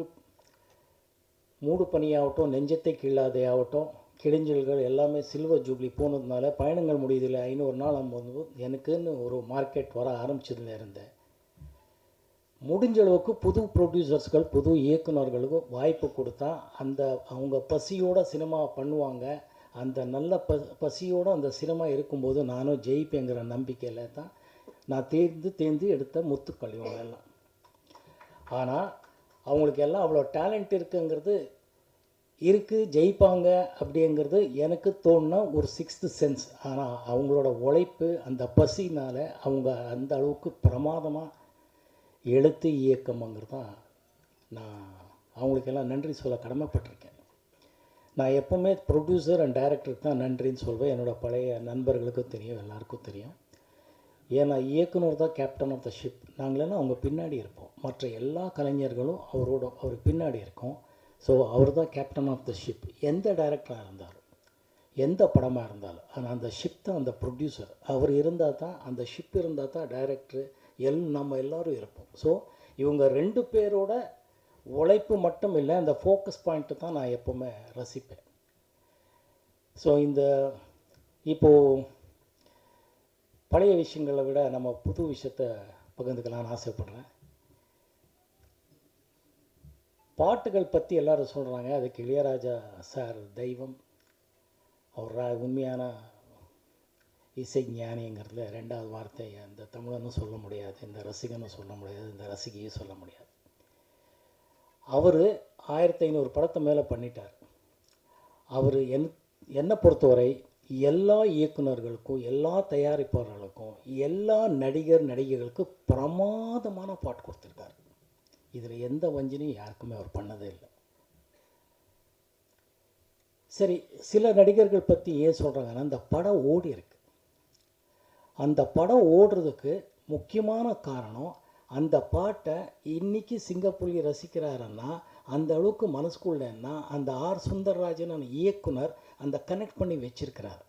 மூடு பணியாகட்டும், நெஞ்சத்தை கிள்ளாதே ஆகட்டும், கிழிஞ்சல்கள் எல்லாமே சில்வர் ஜூப்ளி போனதுனால பயணங்கள் முடியதில்லை 500 நாள் ஆகும்போது எனக்குன்னு ஒரு மார்க்கெட் வர ஆரம்பிச்சதுல இருந்தேன். முடிஞ்ச அளவுக்கு புது ப்ரொடியூசர்ஸ்கள், புது இயக்குநர்களுக்கு வாய்ப்பு கொடுத்தா அந்த அவங்க பசியோட சினிமா பண்ணுவாங்க. அந்த நல்ல பசியோடு அந்த சினிமா இருக்கும்போது நானும் ஜெயிப்பேங்கிற நம்பிக்கையில் தான் நான் தேர்ந்து எடுத்த முத்துக்கள் இவங்களெல்லாம். ஆனால் அவங்களுக்கு எல்லாம் அவ்வளோ டேலண்ட் இருக்குங்கிறது இருக்குது, ஜெயிப்பாங்க அப்படிங்கிறது எனக்கு தோணுன ஒரு 6th சென்ஸ். ஆனால் அவங்களோட உழைப்பு, அந்த பசினால் அவங்க அந்த அளவுக்கு பிரமாதமாக எழுத்து இயக்கம்ங்கிறது தான் நான் அவங்களுக்கெல்லாம் நன்றி சொல்ல கடமைப்பட்டிருக்கேன். நான் எப்போவுமே ப்ரொடியூசர் அண்ட் டைரக்டருக்கு தான் நன்றின்னு சொல்வேன். என்னோடய பழைய நண்பர்களுக்கும் தெரியும், எல்லாருக்கும் தெரியும். ஏன்னா இயக்குனர் தான் கேப்டன் ஆஃப் த ஷிப். நாங்களெல்லாம் அவங்க பின்னாடி இருப்போம். மற்ற எல்லா கலைஞர்களும் அவருக்கு பின்னாடி இருக்கோம். ஸோ அவர் தான் கேப்டன் ஆஃப் த ஷிப். எந்த டைரக்டராக இருந்தாலும், எந்த படமாக இருந்தாலும், ஆனால் அந்த ஷிப் தான் அந்த ப்ரொடியூசர். அவர் இருந்தால் தான், அந்த ஷிப் இருந்தால் தான் டைரக்டரு நம்ம எல்லோரும் இருப்போம். ஸோ இவங்க 2 பேரோட உழைப்பு மட்டும் இல்லை, அந்த ஃபோக்கஸ் பாயிண்ட்டு தான் நான் எப்போவுமே ரசிப்பேன். ஸோ இப்போது பழைய விஷயங்களை விட நம்ம புது விஷயத்தை பகிர்ந்துக்கலாம்னு ஆசைப்படுறேன். பாட்டுகள் பற்றி எல்லாரும் சொல்கிறாங்க, அதுக்கு இளையராஜா சார் தெய்வம், அவர் உண்மையான இசை ஞானிங்கிறதுல ரெண்டாவது வார்த்தை இந்த தமிழனும் சொல்ல முடியாது, இந்த ரசிகனும் சொல்ல முடியாது, இந்த ரசிகையும் சொல்ல முடியாது. அவர் 1500 படத்தை மேலே பண்ணிட்டார். அவர் என்னை பொறுத்தவரை எல்லா இயக்குநர்களுக்கும், எல்லா தயாரிப்பாளர்களுக்கும், எல்லா நடிகர் நடிகைகளுக்கும் பிரமாதமான பாட்டு கொடுத்துருக்காரு. இதில் எந்த வஞ்சனையும் யாருக்குமே அவர் பண்ணதே இல்லை. சரி, சில நடிகர்கள் பற்றி ஏன் சொல்கிறாங்கன்னா, அந்த படம் ஓடி இருக்கு. அந்த படம் ஓடுறதுக்கு முக்கியமான காரணம், அந்த பாட்டை இன்றைக்கி சிங்கப்புலி ரசிக்கிறாருன்னா அந்த அளவுக்கு மனசுக்குள்ளேன்னா அந்த ஆர் சுந்தரராஜன் அந்த இயக்குனர் அந்த கனெக்ட் பண்ணி வச்சிருக்கிறார்.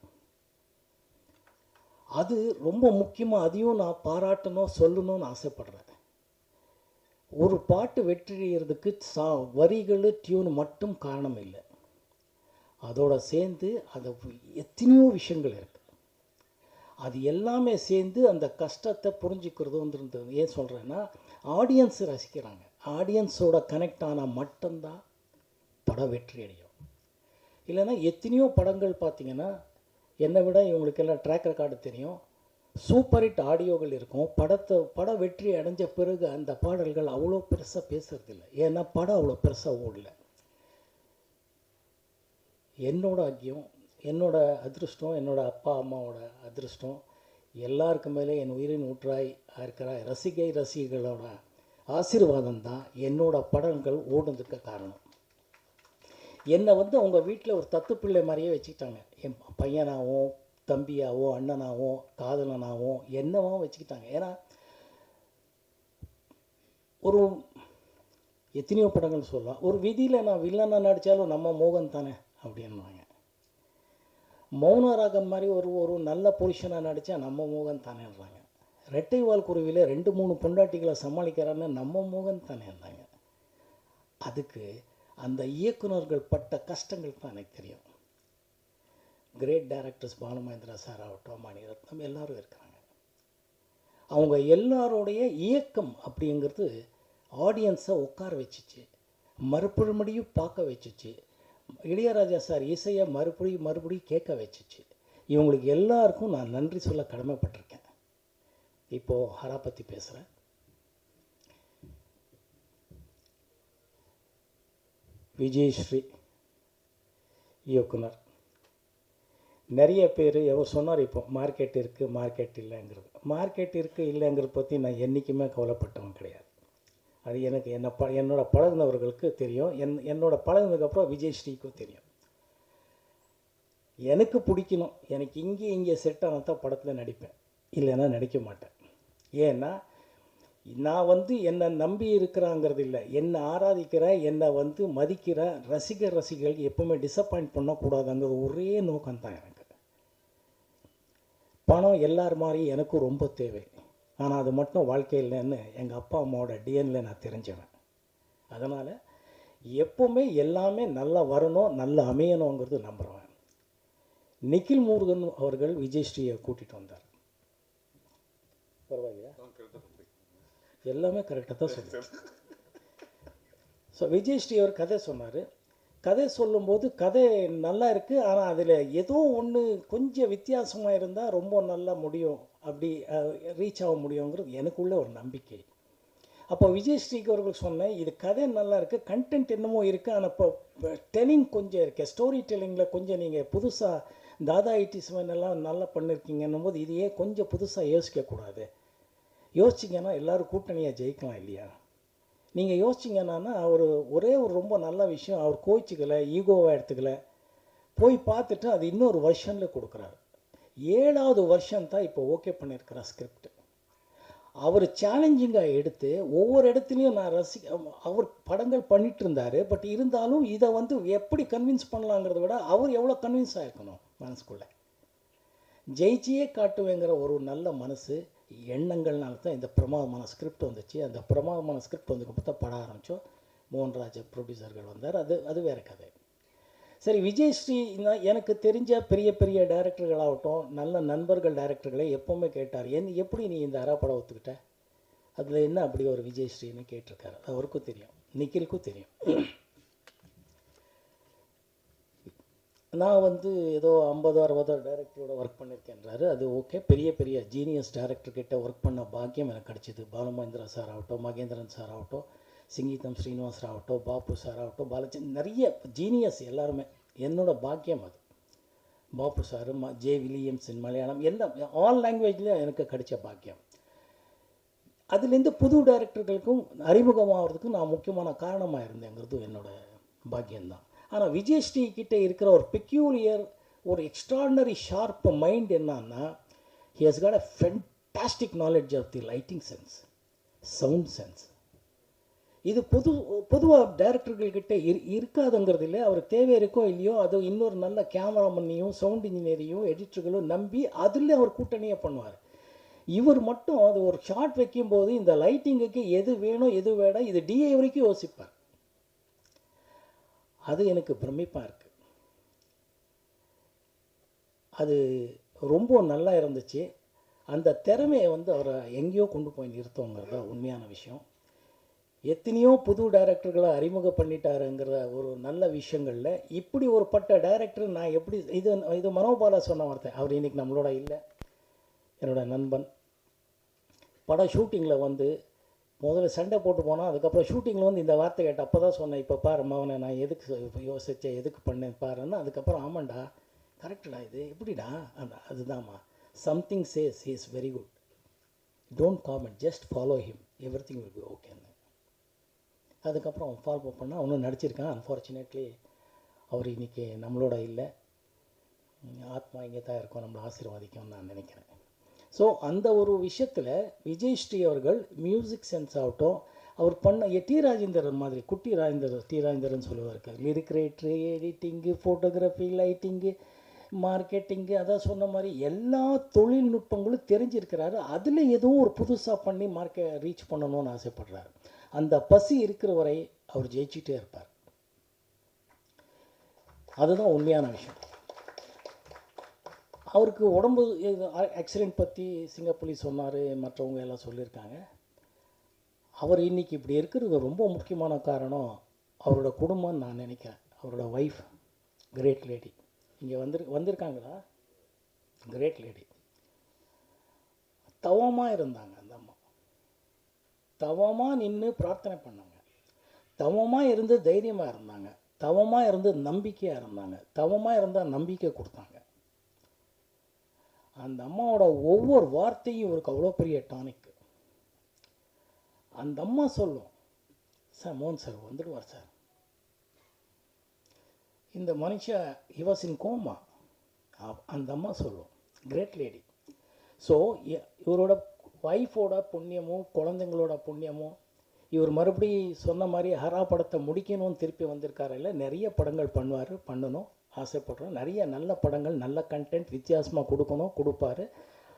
அது ரொம்ப முக்கியமாக. அதையும் நான் பாராட்டணும், சொல்லணும்னு ஆசைப்படுறேன். ஒரு பாட்டு வெற்றியறதுக்கு வரிகள் டியூன் மட்டும் காரணம் இல்லை, அதோட சேர்ந்து அது எத்தனையோ விஷயங்கள் இருக்குது. அது எல்லாமே சேர்ந்து அந்த கஷ்டத்தை புரிஞ்சுக்கிறதுன்றது ஏன் சொல்கிறேன்னா, ஆடியன்ஸ் ரசிக்கிறாங்க. ஆடியன்ஸோட கனெக்ட் ஆனால் மட்டும்தான் படம் வெற்றி அடையும். இல்லைன்னா எத்தனையோ படங்கள் பார்த்திங்கன்னா, என்னை விட இவங்களுக்கெல்லாம் ட்ராக் ரெக்கார்டு தெரியும், சூப்பர் ஹிட் ஆடியோகள் இருக்கும். படம் வெற்றி அடைஞ்ச பிறகு அந்த பாடல்கள் அவ்வளோ பெருசாக பேசுறதில்லை. ஏன்னா படம் அவ்வளோ பெருசாக ஓடல. என்னோட அக்கியம், என்னோட அதிருஷ்டம், என்னோட அப்பா அம்மாவோட அதிருஷ்டம், எல்லாருக்கு மேலே என் உயிரின் ஊற்றாய் இருக்கிற ரசிகைகளோட ஆசீர்வாதம் தான் என்னோட படங்கள் ஓடுனதுக்கு காரணம். என்னை அவங்க வீட்டில் ஒரு தத்து பிள்ளை மாதிரியே வச்சுக்கிட்டாங்க. என் பையனாகவும் தம்பியாவோ அண்ணனாவோ காதலனாவோ என்னவோ வச்சுக்கிட்டாங்க. ஏன்னா ஒரு எத்தனையோ படங்கள் சொல்லலாம். ஒரு விதியில் நான் வில்லனாக நடித்தாலும் நம்ம மோகன் தானே அப்படின்வாங்க. மௌனராகம் மாதிரி ஒரு நல்ல பொசிஷனாக நடித்தா நம்ம மோகன் தானேன்றாங்க. ரெட்டை வால் குருவியில் 2-3 பொண்டாட்டிகளை சமாளிக்கிறான்னு நம்ம மோகன் தானேன்றாங்க. அதுக்கு அந்த இயக்குநர்கள் பட்ட கஷ்டங்கள் தான் எனக்கு தெரியும். கிரேட் டைரக்டர்ஸ் பாலுமகேந்திரா சார் ஆகட்டும், மணிரத்னம் எல்லாரும் இருக்கிறாங்க. அவங்க எல்லாரோடைய இயக்கம் அப்படிங்கிறது ஆடியன்ஸை உட்கார வச்சிச்சு, மறுபடியும் பார்க்க வச்சிச்சு. இளையராஜா சார் இசையை மறுபடியும் கேட்க வச்சிச்சு. இவங்களுக்கு எல்லாருக்கும் நான் நன்றி சொல்ல கடமைப்பட்டிருக்கேன். இப்போது ஹரா பற்றி பேசுகிறேன். விஜயஸ்ரீ இயக்குனர். நிறைய பேர் எவர் சொன்னார் இப்போ மார்க்கெட் இருக்குது மார்க்கெட் இல்லைங்கிறது. மார்க்கெட் இருக்குது இல்லைங்கிறத பற்றி நான் என்றைக்குமே கவலைப்பட்டவன் கிடையாது. அது எனக்கு என்னோட பழகினவர்களுக்கு தெரியும். என்னோட பழகினதுக்கப்புறம் விஜயஸ்ரீக்கும் தெரியும். எனக்கு பிடிக்கணும், எனக்கு இங்கே செட் ஆனால் தான் படத்தில் நடிப்பேன், இல்லைன்னா நடிக்க மாட்டேன். ஏன்னா நான் என்னை நம்பி இருக்கிறாங்கிறது இல்லை, என்னை ஆராதிக்கிற, என்னை மதிக்கிற ரசிகர்களுக்கு எப்பவுமே டிசப்பாயிண்ட் பண்ணக்கூடாதுங்கிறது ஒரே நோக்கம்தான் எனக்கு. பணம் எல்லார் மாதிரி எனக்கும் ரொம்ப தேவை, ஆனால் அது மட்டும் வாழ்க்கை இல்லைன்னு எங்கள் அப்பா அம்மாவோட டிஎன்ல நான் தெரிஞ்சவன். அதனால் எப்போவுமே எல்லாமே நல்லா வரணும், நல்லா அமையணுங்கிறது நம்புகிறவன். நிக்கில் முருகன் அவர்கள் விஜயஸ்ரீயை கூட்டிகிட்டு வந்தார். பரவாயில்லையா? எல்லாமே கரெக்டாக தான் சொன்னார். ஸோ விஜயஸ்ரீ அவர் கதை சொன்னார். கதை சொல்லும்போது கதை நல்லா இருக்குது, ஆனால் அதில் ஏதோ ஒன்று கொஞ்சம் வித்தியாசமாக இருந்தால் ரொம்ப நல்லா முடியும், அப்படி ரீச் ஆக முடியுங்கிறது எனக்குள்ளே ஒரு நம்பிக்கை. அப்போ விஜயஸ்ரீக்கு அவர்கள் சொன்னேன், இது கதை நல்லா இருக்குது, கண்டென்ட் என்னமோ இருக்குது, ஆனால் இப்போ டெல்லிங் கொஞ்சம் இருக்குது, ஸ்டோரி டெல்லிங்கில் கொஞ்சம் நீங்கள் புதுசாக தாதா ஐட்டிஸ்மன் எல்லாம் நல்லா பண்ணியிருக்கீங்கன்னும் போது இதையே கொஞ்சம் புதுசாக யோசிக்கக்கூடாது, யோசிச்சிங்கன்னா எல்லோரும் கூட்டணியாக ஜெயிக்கலாம் இல்லையா? நீங்கள் யோசிச்சிங்கன்னா ஒரே ஒரு ரொம்ப நல்ல விஷயம், அவர் கோச்சிக்கலை, ஈகோவாக எடுத்துக்கலை, போய் பார்த்துட்டு அது இன்னொரு வருஷனில் கொடுக்குறாரு. 7வது வருஷம் தான் இப்போ ஓகே பண்ணியிருக்கிற ஸ்கிரிப்ட். அவர் சேலஞ்சிங்காக எடுத்து ஒவ்வொரு இடத்துலையும் நான் அவர் படங்கள் பண்ணிகிட்டு இருந்தார். பட் இருந்தாலும் இதை எப்படி கன்வின்ஸ் பண்ணலாங்கிறத விட அவர் எவ்வளோ கன்வின்ஸ் ஆகிருக்கணும் மனசுக்குள்ளே. ஜெயிச்சியே காட்டுவேங்கிற ஒரு நல்ல மனசு எண்ணங்கள்னால தான் இந்த பிரமாதமான ஸ்கிரிப்ட் வந்துச்சு. அந்த பிரமாதமான ஸ்கிரிப்ட் வந்ததுக்கு தான் படம் ஆரம்பித்தோம். மோகன்ராஜ் ப்ரொடியூசர்கள் வந்தார். அது வேறு கதை. சரி, விஜயஸ்ரீ எனக்கு தெரிஞ்ச பெரிய பெரிய டைரக்டர்களாகட்டும், நல்ல நண்பர்கள் டைரக்டர்களை எப்போவுமே கேட்டார், எப்படி நீ இந்த அறா படம் ஒத்துக்கிட்ட, அதில் என்ன அப்படி ஒரு விஜயஸ்ரீன்னு கேட்டிருக்காரு. அது அவருக்கும் தெரியும், நிக்கிலுக்கும் தெரியும். நான் வந்து ஏதோ 50-60 டைரக்டரோட ஒர்க் பண்ணியிருக்கேன்றாரு. அது ஓகே. பெரிய பெரிய ஜீனியஸ் டைரக்டர்கிட்ட ஒர்க் பண்ண பாக்கியம் எனக்கு கிடச்சிது. பாலுமகேந்திரா சார் ஆகட்டும், மகேந்திரன் சார் ஆகட்டும், சிங்கீதம் ஸ்ரீனிவாஸ் ஆகட்டும், பாப்பு சார் ஆகட்டும், பாலச்சந்திரன், நிறைய ஜீனியஸ் எல்லாருமே என்னோட பாக்கியம் அது. பாப்பு சார், ஜே வில்லியம்ஸ் இன் மலையாளம், எல்லாம் ஆல் லாங்குவேஜ்லேயும் எனக்கு கிடைச்ச பாக்கியம். அதுலேருந்து புது டைரக்டர்களுக்கும் அறிமுகமாகிறதுக்கும் நான் முக்கியமான காரணமாக இருந்தேங்கிறது என்னோட பாக்கியம்தான். ஆனால் விஜயஸ்ரீ கிட்டே இருக்கிற ஒரு பெக்யூலியர், ஒரு எக்ஸ்ட்ராடினரி ஷார்ப் மைண்ட் என்னன்னா, he has got a fantastic knowledge of the lighting sense, sound sense. இது பொதுவாக டைரக்டர்கள்கிட்ட இருக்காதுங்கிறது இல்லை. அவருக்கு தேவை இருக்கோ இல்லையோ, அது இன்னொரு நல்ல கேமராமேனையும் சவுண்ட் இன்ஜினியரையும் எடிட்டர்களும் நம்பி அதில் அவர் கூட்டணியை பண்ணுவார். இவர் மட்டும் அது ஒரு ஷார்ட் வைக்கும்போது இந்த லைட்டிங்குக்கு எது வேணும் எது வேணாம், இது டிஏ வரைக்கும் யோசிப்பார். அது எனக்கு பிரமிப்பாக இருக்குது. அது ரொம்ப நல்லா இருந்துச்சு. அந்த திறமையை வந்து அவரை எங்கேயோ கொண்டு போய் நிறுத்தோங்கிறது தான் உண்மையான விஷயம். எத்தனையோ புது டைரக்டர்களை அறிமுகம் பண்ணிட்டாருங்கிற ஒரு நல்ல விஷயங்களில் இப்படி ஒரு பட்ட டைரக்டர் நான் எப்படி, இது மனோபாலா சொன்ன வார்த்தை. அவர் இன்றைக்கி நம்மளோட இல்லை, என்னோட நண்பன். படம் ஷூட்டிங்கில் வந்து முதல்ல சண்டை போட்டு போனால், அதுக்கப்புறம் ஷூட்டிங்கில் வந்து இந்த வார்த்தை கேட்ட அப்போ தான் சொன்னேன், இப்போ பாரு மவனை நான் எதுக்கு யோசித்தேன், எதுக்கு பண்ணேன் பாருன்னு. அதுக்கப்புறம் ஆமாண்டா, கரெக்டடா, இது எப்படிடா, அதுதான்மா, something says he is very good, don't comment, just follow him, everything will be ஓகேன்னு. அதுக்கப்புறம் ஃபாலோ பண்ணால் அவனும் நடிச்சிருக்கான். அன்ஃபார்ச்சுனேட்லி அவர் இன்றைக்கி நம்மளோட இல்லை, ஆத்மா இங்கே தான் இருக்கும், நம்மளை ஆசீர்வாதிக்கும்னு நான் நினைக்கிறேன். ஸோ அந்த ஒரு விஷயத்தில் விஜயஸ்ரீ அவர்கள் மியூசிக் சென்ஸ் ஆகட்டும், அவர் பண்ண டி ராஜேந்திரன் மாதிரி, குட்டி ராஜேந்திரன், டி ராஜேந்திரன் சொல்லுவார், லிரிக் ரைட்ரு, எடிட்டிங்கு, ஃபோட்டோகிராஃபி, லைட்டிங்கு, மார்க்கெட்டிங்கு, அதான் சொன்ன மாதிரி எல்லா தொழில்நுட்பங்களும் தெரிஞ்சிருக்கிறாரு. அதில் எதுவும் ஒரு புதுசாக பண்ணி ரீச் பண்ணணும்னு ஆசைப்படுறாரு. அந்த பசி இருக்கிற வரை அவர் ஜெயிச்சுட்டே இருப்பார். அதுதான் உண்மையான விஷயம். அவருக்கு உடம்பு ஆக்சிடெண்ட் பற்றி சிங்கப்புலி சொன்னார், மற்றவங்க எல்லாம் சொல்லியிருக்காங்க. அவர் இன்றைக்கி இப்படி இருக்கிறது ரொம்ப முக்கியமான காரணம் அவரோட குடும்பம்னு நான் நினைக்கிறேன். அவரோட ஒய்ஃப் கிரேட் லேடி, இங்கே வந்திருக்காங்களா, கிரேட் லேடி. தவமாக இருந்தாங்க அந்த அம்மா, தவமாக நின்று பிரார்த்தனை பண்ணாங்க, தவமாக இருந்து தைரியமாக இருந்தாங்க, தவமாக இருந்து நம்பிக்கையாக இருந்தாங்க, தவமாக இருந்தால் நம்பிக்கை கொடுத்தாங்க. அந்த அம்மாவோட ஒவ்வொரு வார்த்தையும் இவருக்கு அவ்வளோ பெரிய டானிக். அந்த அம்மா சொல்லும், சார் மோகன் சார் வந்துடுவார் சார், இந்த மனுஷன் ஹி வாஸ் இன் கோமா, அந்த அம்மா சொல்லும், கிரேட் லேடி. ஸோ இவரோட ஒய்ஃபோட புண்ணியமும் குழந்தைங்களோட புண்ணியமும், இவர் மறுபடி சொன்ன மாதிரி ஹரா படத்தை முடிக்கணும்னு திருப்பி வந்திருக்காரு. இல்லை, நிறைய படங்கள் பண்ணணும் ஆசைப்படுறோம். நிறைய நல்ல படங்கள், நல்ல கண்டென்ட் வித்தியாசமாக கொடுப்பாரு.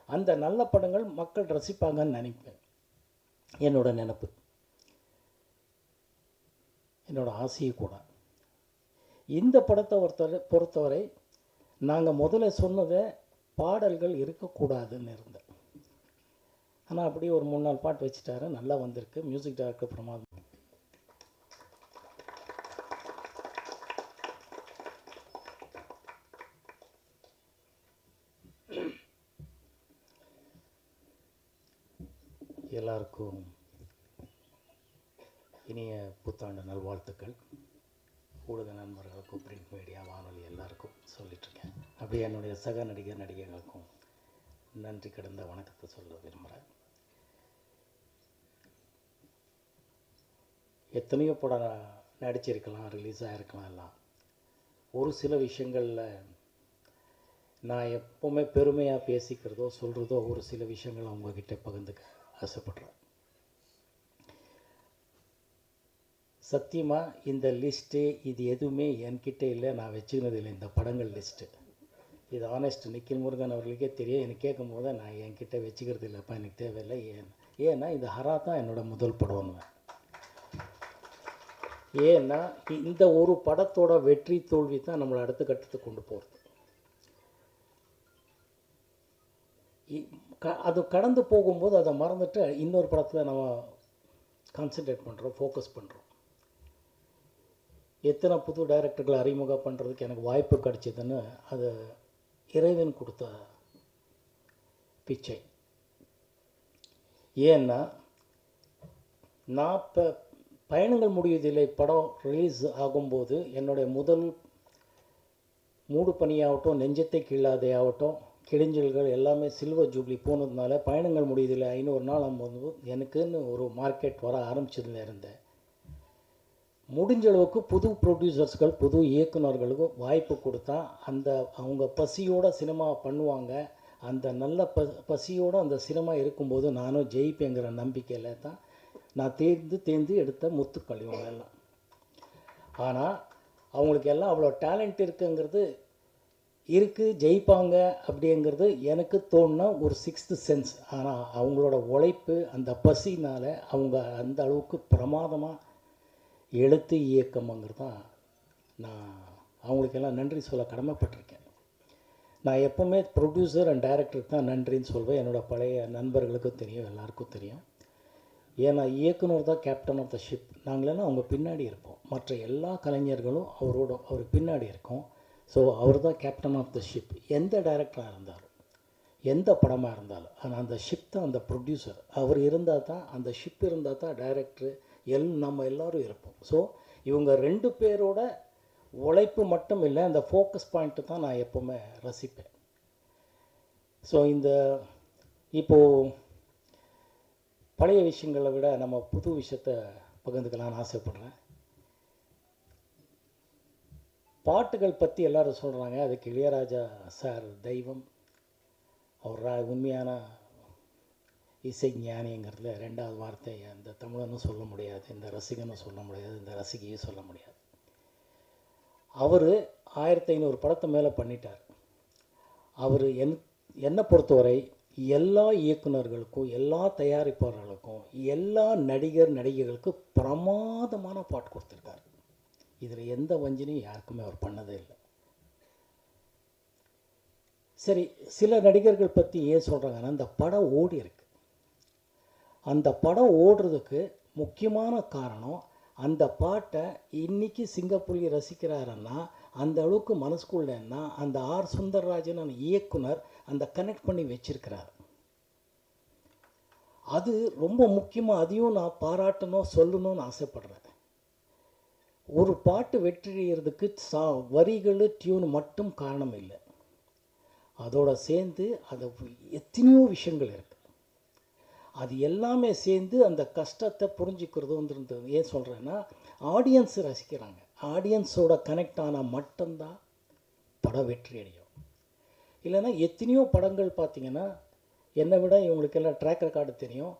அந்த நல்ல படங்கள் மக்கள் ரசிப்பாங்கன்னு நினைப்பேன். என்னோட நினப்பு, என்னோட ஆசையும் கூட. இந்த படத்தை பொறுத்தவரை நாங்கள் முதல்ல சொன்னதை பாடல்கள் இருக்கக்கூடாதுன்னு இருந்தேன். ஆனால் அப்படியே ஒரு 3-4 பாட்டு வச்சுட்டாரு, நல்லா வந்திருக்கு. மியூசிக் டைரக்டர் பிரமாதம். எல்லாருக்கும் இனிய புத்தாண்டு நல்வாழ்த்துக்கள். ஊடக நண்பர்களுக்கும், பிரிண்ட் மீடியா, வானொலி எல்லாருக்கும் சொல்லிட்டுருக்கேன். அப்படியே என்னுடைய சக நடிகர்களுக்கும் நன்றி கடந்த வணக்கத்தை சொல்ல விரும்புகிறேன். எத்தனையோ படம் நடிச்சிருக்கலாம், ரிலீஸ் ஆகிருக்கலாம் எல்லாம். ஒரு சில விஷயங்களில் நான் எப்போவுமே பெருமையாக பேசிக்கிறதோ சொல்கிறதோ ஒரு சில விஷயங்கள் அவங்கக்கிட்ட பகிர்ந்துக்க ஆசைப்படுறேன். சத்தியமாக இந்த லிஸ்ட்டு இது எதுவுமே என்கிட்ட இல்லை, நான் வச்சுக்கினது இல்லை. இந்த படங்கள் லிஸ்ட்டு இது ஆனஸ்ட் நிக்கில் முருகன் அவர்களுக்கே தெரியும். எனக்கு கேட்கும் போது நான் என்கிட்ட வச்சுக்கிறது இல்லைப்பா, எனக்கு தேவையில்லை. ஏன்னா இந்த ஹரா தான் என்னோடய முதல் படம்னுவேன். ஏன்னா இந்த ஒரு படத்தோட வெற்றி தோல்வி தான் நம்மளை அடுத்த கட்டத்துக்கு கொண்டு போகிறது. அது கடந்து போகும்போது அதை மறந்துட்டு இன்னொரு படத்தில் நம்ம கான்சென்ட்ரேட் பண்ணுறோம், ஃபோக்கஸ் பண்ணுறோம். எத்தனை புது டைரக்டர்களை அறிமுகம் பண்ணுறதுக்கு எனக்கு வாய்ப்பு கிடைச்சிதுன்னு அது இறைவன் கொடுத்த பிச்சை. ஏன்னா நான் இப்போ பயணங்கள் முடிவதில்லை படம் ரிலீஸ் ஆகும்போது என்னுடைய முதல் மூடு பனியாகட்டும், நெஞ்சத்தை கிள்ளாதே ஆகட்டும், கிழிஞ்சல்கள் எல்லாமே சில்வர் ஜூப்ளி போனதுனால பயணங்கள் முடிவதில்லை 500 நாள் ஆகும்போது எனக்குன்னு ஒரு மார்க்கெட் வர ஆரம்பிச்சதுல இருந்தேன். முடிஞ்ச அளவுக்கு புது ப்ரொடியூசர்ஸ்கள், புது இயக்குநர்களுக்கும் வாய்ப்பு கொடுத்தா அந்த அவங்க பசியோட சினிமா பண்ணுவாங்க. அந்த நல்ல பசியோடு அந்த சினிமா இருக்கும்போது நானும் ஜெயிப்பேங்கிற நம்பிக்கையில் தான் நான் தேர்ந்து எடுத்த முத்துக்கள் இவங்க எல்லாம். ஆனால் அவங்களுக்கு எல்லாம் அவ்வளோ டேலண்ட் இருக்குங்கிறது இருக்குது, ஜெயிப்பாங்க அப்படிங்கிறது எனக்கு தோணுன ஒரு 6th சென்ஸ். ஆனால் அவங்களோட உழைப்பு, அந்த பசினால் அவங்க அந்த அளவுக்கு பிரமாதமாக எழுத்து இயக்கம்ங்கிறது தான் நான் அவங்களுக்கெல்லாம் நன்றி சொல்ல கடமைப்பட்டிருக்கேன். நான் எப்போவுமே ப்ரொடியூசர் அண்ட் டைரக்டருக்கு தான் நன்றின்னு சொல்வேன். என்னோடய பழைய நண்பர்களுக்கும் தெரியும், எல்லாருக்கும் தெரியும். ஏன்னா இயக்குனர் தான் கேப்டன் ஆஃப் த ஷிப். நாங்களெல்லாம் அவங்க பின்னாடி இருப்போம். மற்ற எல்லா கலைஞர்களும் அவர் பின்னாடி இருக்கோம். ஸோ அவர் தான் கேப்டன் ஆஃப் த ஷிப். எந்த டைரக்டராக இருந்தாலும், எந்த படமாக இருந்தாலும், ஆனால் அந்த ஷிப் தான் அந்த ப்ரொடியூசர். அவர் இருந்தால் தான், அந்த ஷிப் இருந்தால் தான் டைரக்டரு நம்ம எல்லோரும் இருப்போம். ஸோ இவங்க 2 பேரோட உழைப்பு மட்டும் இல்லை, அந்த ஃபோக்கஸ் பாயிண்ட்டு தான் நான் எப்போவுமே ரசிப்பேன். ஸோ இப்போது பழைய விஷயங்களை விட நம்ம புது விஷயத்தை பகிர்ந்துக்கலாம்னு ஆசைப்படுறேன். பாட்டுகள் பற்றி எல்லோரும் சொல்கிறாங்க, அதுக்கு இளையராஜா சார் தெய்வம். அவர் உண்மையான இசை ஞானிங்கிறதுல 2வது வார்த்தை அந்த தமிழனும் சொல்ல முடியாது, இந்த ரசிகனும் சொல்ல முடியாது, இந்த ரசிகையும் சொல்ல முடியாது. அவர் 1500 படத்தை மேலே பண்ணிட்டார். அவர் என்னை பொறுத்தவரை எல்லா இயக்குநர்களுக்கும், எல்லா தயாரிப்பாளர்களுக்கும், எல்லா நடிகைகளுக்கும் பிரமாதமான பாட்டு கொடுத்துருக்காரு. இதில் எந்த வஞ்சனையும் யாருக்குமே அவர் பண்ணதே இல்லை. சரி, சில நடிகர்கள் பற்றி ஏன் சொல்கிறாங்கன்னா, அந்த படம் ஓடி இருக்கு. அந்த படம் ஓடுறதுக்கு முக்கியமான காரணம், அந்த பாட்டை இன்றைக்கி சிங்கப்புலி ரசிக்கிறாருன்னா அந்த அளவுக்கு மனசுக்குள்ளேன்னா அந்த ஆர் சுந்தரராஜன் இயக்குனர் அந்த கனெக்ட் பண்ணி வச்சிருக்கிறார். அது ரொம்ப முக்கியமாக. அதையும் நான் பாராட்டணும், சொல்லணும்னு ஆசைப்படுறேன். ஒரு பாட்டு வெற்றியறதுக்கு வரிகள், டியூன் மட்டும் காரணம் இல்லை. அதோட சேர்ந்து அது எத்தனையோ விஷயங்கள் இருக்குது. அது எல்லாமே சேர்ந்து அந்த கஷ்டத்தை புரிஞ்சுக்கிறதுன்றது ஏன் சொல்கிறேன்னா, ஆடியன்ஸ் ரசிக்கிறாங்க. ஆடியன்ஸோட கனெக்ட் ஆனால் மட்டும்தான் படம் வெற்றி அடையும். இல்லைன்னா எத்தனையோ படங்கள் பார்த்திங்கன்னா, என்னை விட இவங்களுக்கெல்லாம் ட்ராக் ரெக்கார்டு தெரியும்,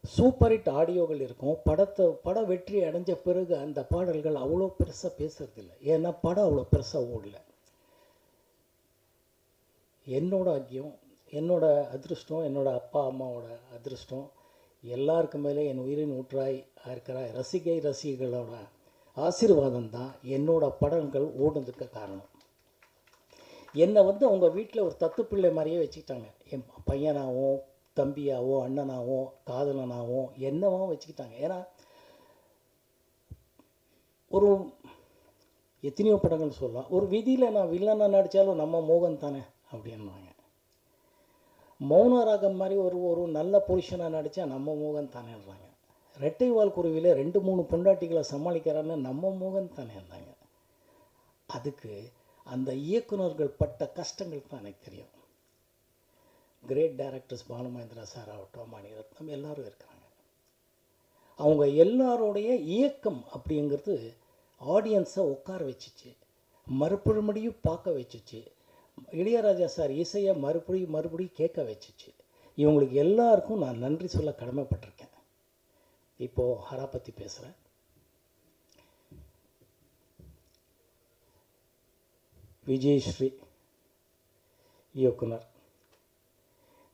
சூப்பர் ஹிட் ஆடியோகள் இருக்கும். படம் வெற்றி அடைஞ்ச பிறகு அந்த பாடல்கள் அவ்வளோ பெருசாக பேசுறதில்லை. ஏன்னா படம் அவ்வளோ பெருசாக ஓடல. என்னோட ஐக்கியம், என்னோட அதிருஷ்டம், என்னோடய அப்பா அம்மாவோட அதிருஷ்டம், எல்லாருக்கு மேலே என் உயிரின் ஊற்றாய் இருக்கிற ரசிகைகளோட ஆசீர்வாதம் தான் என்னோட படங்கள் ஓடுனதுக்கு காரணம். என்னை அவங்க வீட்டில் ஒரு தத்து பிள்ளை மாதிரியே வச்சுக்கிட்டாங்க. என் பையனாகவும், தம்பியாகவும், அண்ணனாகவும், காதலனாகவும் என்னவாகவும் வச்சுக்கிட்டாங்க. ஏன்னா ஒரு எத்தனையோ படங்கள் சொல்லலாம். ஒரு விதியில் நான் வில்லனை நடித்தாலும் நம்ம மோகன் தானே அப்படின்னாங்க. மௌனராகம் மாதிரி ஒரு நல்ல புருஷனாக நடித்தா நம்ம மோகன் தானேன்றாங்க. ரெட்டை வால் குருவியில் 2-3 பொண்டாட்டிகளை சமாளிக்கிறான்னு நம்ம மோகன் தானே இருந்தாங்க. அதுக்கு அந்த இயக்குநர்கள் பட்ட கஷ்டங்கள் தான் எனக்கு தெரியும். கிரேட் டைரக்டர்ஸ் பாலுமகேந்திரா சார் ஆகட்டும், மணிரத்னம் எல்லோரும் இருக்கிறாங்க. அவங்க எல்லாரோடைய இயக்கம் அப்படிங்கிறது ஆடியன்ஸை உட்கார வச்சிச்சு, மறுபடியும் பார்க்க வச்சிச்சு. இளையராஜா சார் இசையை மறுபடியும் கேட்க வச்சிச்சு. இவங்களுக்கு எல்லாருக்கும் நான் நன்றி சொல்ல கடமைப்பட்டிருக்கேன். இப்போது ஹரா பற்றி பேசுகிறேன். விஜயஸ்ரீ இயக்குனர்.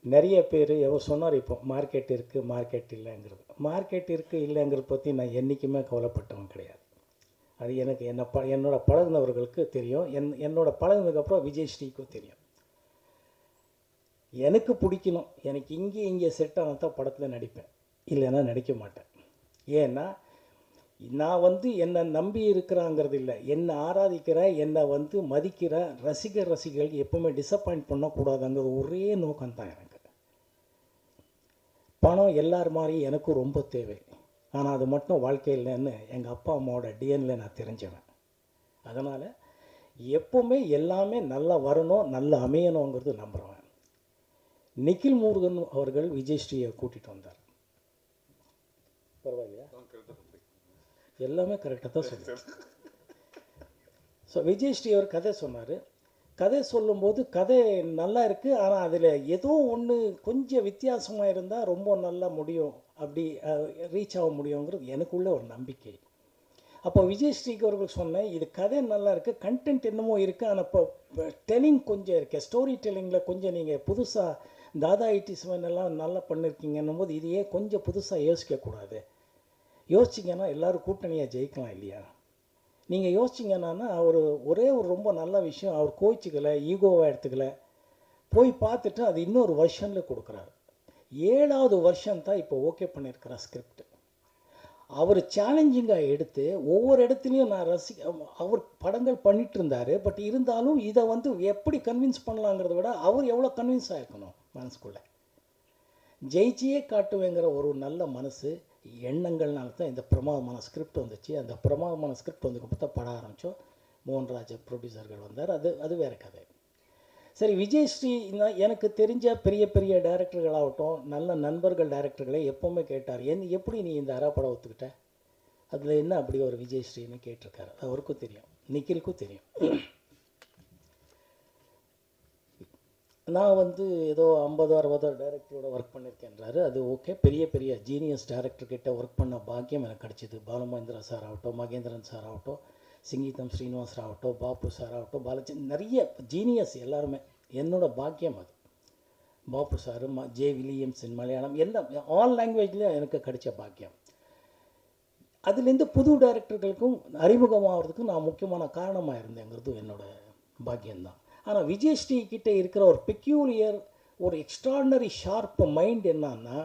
நிறைய பேர் எவர் சொன்னார் இப்போ மார்க்கெட் இருக்குது, மார்க்கெட் இல்லைங்கிறது. மார்க்கெட் இருக்குது இல்லைங்கிறத பற்றி நான் என்றைக்குமே கவலைப்பட்டவன் கிடையாது. அது எனக்கு என்னோட பழகுனவர்களுக்கு தெரியும். என்னோட பழகுனதுக்கப்புறம் விஜயஸ்ரீக்கும் தெரியும். எனக்கு பிடிக்கணும், எனக்கு இங்கே செட் ஆனால் தான் படத்தில் நடிப்பேன், இல்லைன்னா நடிக்க மாட்டேன். ஏன்னா நான் வந்து என்னை நம்பி இருக்கிறாங்கிறது இல்லை, என்னை ஆராதிக்கிற, என்னை வந்து மதிக்கிற ரசிகர்களுக்கு எப்போவுமே டிசப்பாயிண்ட் பண்ணக்கூடாதுங்கிற ஒரே நோக்கம்தான் எனக்கு. பணம் எல்லார் மாதிரி எனக்கும் ரொம்ப தேவை, ஆனால் அது மட்டும் வாழ்க்கை இல்லைன்னு எங்கள் அப்பா அம்மாவோட டிஎன்ல நான் தெரிஞ்சவன். அதனால் எப்போவுமே எல்லாமே நல்லா வரணும், நல்லா அமையணுங்கிறது நம்புகிறவன். நிக்கில் முருகன் அவர்கள் விஜயஸ்ரீயை கூட்டிகிட்டு வந்தார். பரவாயில்லையா? எல்லாமே கரெக்டாக தான் சொன்னார். ஸோ விஜயஸ்ரீ அவர் கதை சொன்னார். கதை சொல்லும்போது கதை நல்லா இருக்குது, ஆனால் அதில் ஏதோ ஒன்று கொஞ்சம் வித்தியாசமாக இருந்தால் ரொம்ப நல்லா முடியும், அப்படி ரீச் ஆக முடியுங்கிறது எனக்குள்ள ஒரு நம்பிக்கை. அப்போ விஜயஸ்ரீக்கு அவர்கள் சொன்னேன், இது கதை நல்லா இருக்குது, கண்டென்ட் என்னமோ இருக்குது, ஆனால் இப்போ டெல்லிங் கொஞ்சம் இருக்குது, ஸ்டோரி டெல்லிங்கில் கொஞ்சம் நீங்கள் புதுசாக தாதா ஐட்டிஸ்மன் எல்லாம் நல்லா பண்ணியிருக்கீங்கன்னும் போது இதையே கொஞ்சம் புதுசாக யோசிக்கக்கூடாது, யோசிச்சிங்கன்னா எல்லோரும் கூட்டணியாக ஜெயிக்கலாம் இல்லையா? நீங்கள் யோசிச்சிங்கன்னா ஒரே ஒரு ரொம்ப நல்ல விஷயம், அவர் கோச்சிக்கலை, ஈகோவாக எடுத்துக்கல, போய் பார்த்துட்டு அது இன்னொரு வருஷனில் கொடுக்குறாரு. 7வது வருஷம் தான் இப்போ ஓகே பண்ணியிருக்கிறார் ஸ்கிரிப்ட். அவர் சேலஞ்சிங்காக எடுத்து ஒவ்வொரு இடத்துலையும் நான் அவர் படங்கள் பண்ணிகிட்டு இருந்தார். பட் இருந்தாலும் இதை வந்து எப்படி கன்வின்ஸ் பண்ணலாங்கிறத விட அவர் எவ்வளோ கன்வின்ஸ் ஆகிருக்கணும் மனசுக்குள்ளே. ஜெயிச்சியே காட்டுவேங்கிற ஒரு நல்ல மனசு எண்ணங்கள்னால தான் இந்த பிரமாதமான ஸ்கிரிப்ட் வந்துச்சு. அந்த பிரமாதமான ஸ்கிரிப்ட் வந்து தான் படம் ஆரம்பித்தோம். மோகன்ராஜ் ப்ரொடியூசர்கள் வந்தார். அது வேறு கதை. சரி, விஜயஸ்ரீ எனக்கு தெரிஞ்ச பெரிய பெரிய டைரக்டர்களாகட்டும், நல்ல நண்பர்கள் டைரக்டர்களை எப்போவுமே கேட்டார், எப்படி நீ இந்த படம் ஒத்துக்கிட்ட, அதில் என்ன அப்படி ஒரு விஜயஸ்ரீன்னு கேட்டிருக்காரு. அவருக்கும் தெரியும், நிக்கிலுக்கும் தெரியும். நான் வந்து ஏதோ 50-60 டைரக்டரோட ஒர்க் பண்ணியிருக்கேன்றாரு. அது ஓகே. பெரிய பெரிய ஜீனியஸ் டைரக்டர்கிட்ட ஒர்க் பண்ண பாக்கியம் எனக்கு கிடச்சிது. பாலுமகேந்திரா சார் ஆகட்டும், மகேந்திரன் சார் ஆகட்டும், சிங்கீதம் ஸ்ரீனிவாஸ் ஆகட்டும், பாப்பு சார் ஆகட்டும், பாலாஜி, நிறைய ஜீனியஸ் எல்லாருமே என்னோடய பாக்கியம் அது. பாப்பு சார், ஜே வில்லியம்ஸ் இன் மலையாளம், எல்லாம் ஆல் லாங்குவேஜ்லேயும் எனக்கு கிடைச்ச பாக்கியம். அதுலேருந்து புது டைரக்டர்களுக்கும் அறிமுகமாகிறதுக்கும் நான் முக்கியமான காரணமாக இருந்தேங்கிறது என்னோடய பாக்கியம்தான். ஆனால் விஜயஸ்ரீ கிட்டே இருக்கிற ஒரு பெக்யூலியர், ஒரு எக்ஸ்ட்ராடினரி ஷார்ப் மைண்ட் என்னன்னா,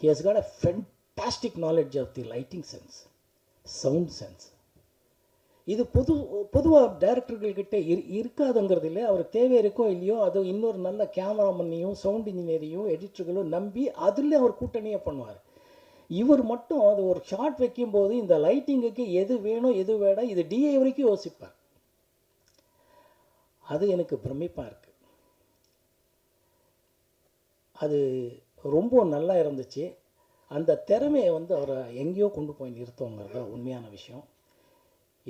he has got a fantastic knowledge of the lighting sense, sound sense. இது பொதுவாக டைரக்டர்கள்கிட்ட இருக்காதுங்கிறது இல்லை. அவர் தேவை இருக்கோ இல்லையோ, அது இன்னொரு நல்ல கேமராமேனையும் சவுண்ட் இன்ஜினியரையும் எடிட்டர்களும் நம்பி அதில் அவர் கூட்டணியே பண்ணுவார். இவர் மட்டும் அது ஒரு ஷார்ட் வைக்கும்போது இந்த லைட்டிங்குக்கு எது வேணும் எது வேண்டாம் இது டிஏ வரைக்கும் யோசிப்பார். அது எனக்கு பிரமிப்பாக இருக்குது. அது ரொம்ப நல்லா இருந்துச்சு. அந்த திறமையை வந்து அவரை எங்கேயோ கொண்டு போய் நிறுத்தோங்கிறது தான் உண்மையான விஷயம்.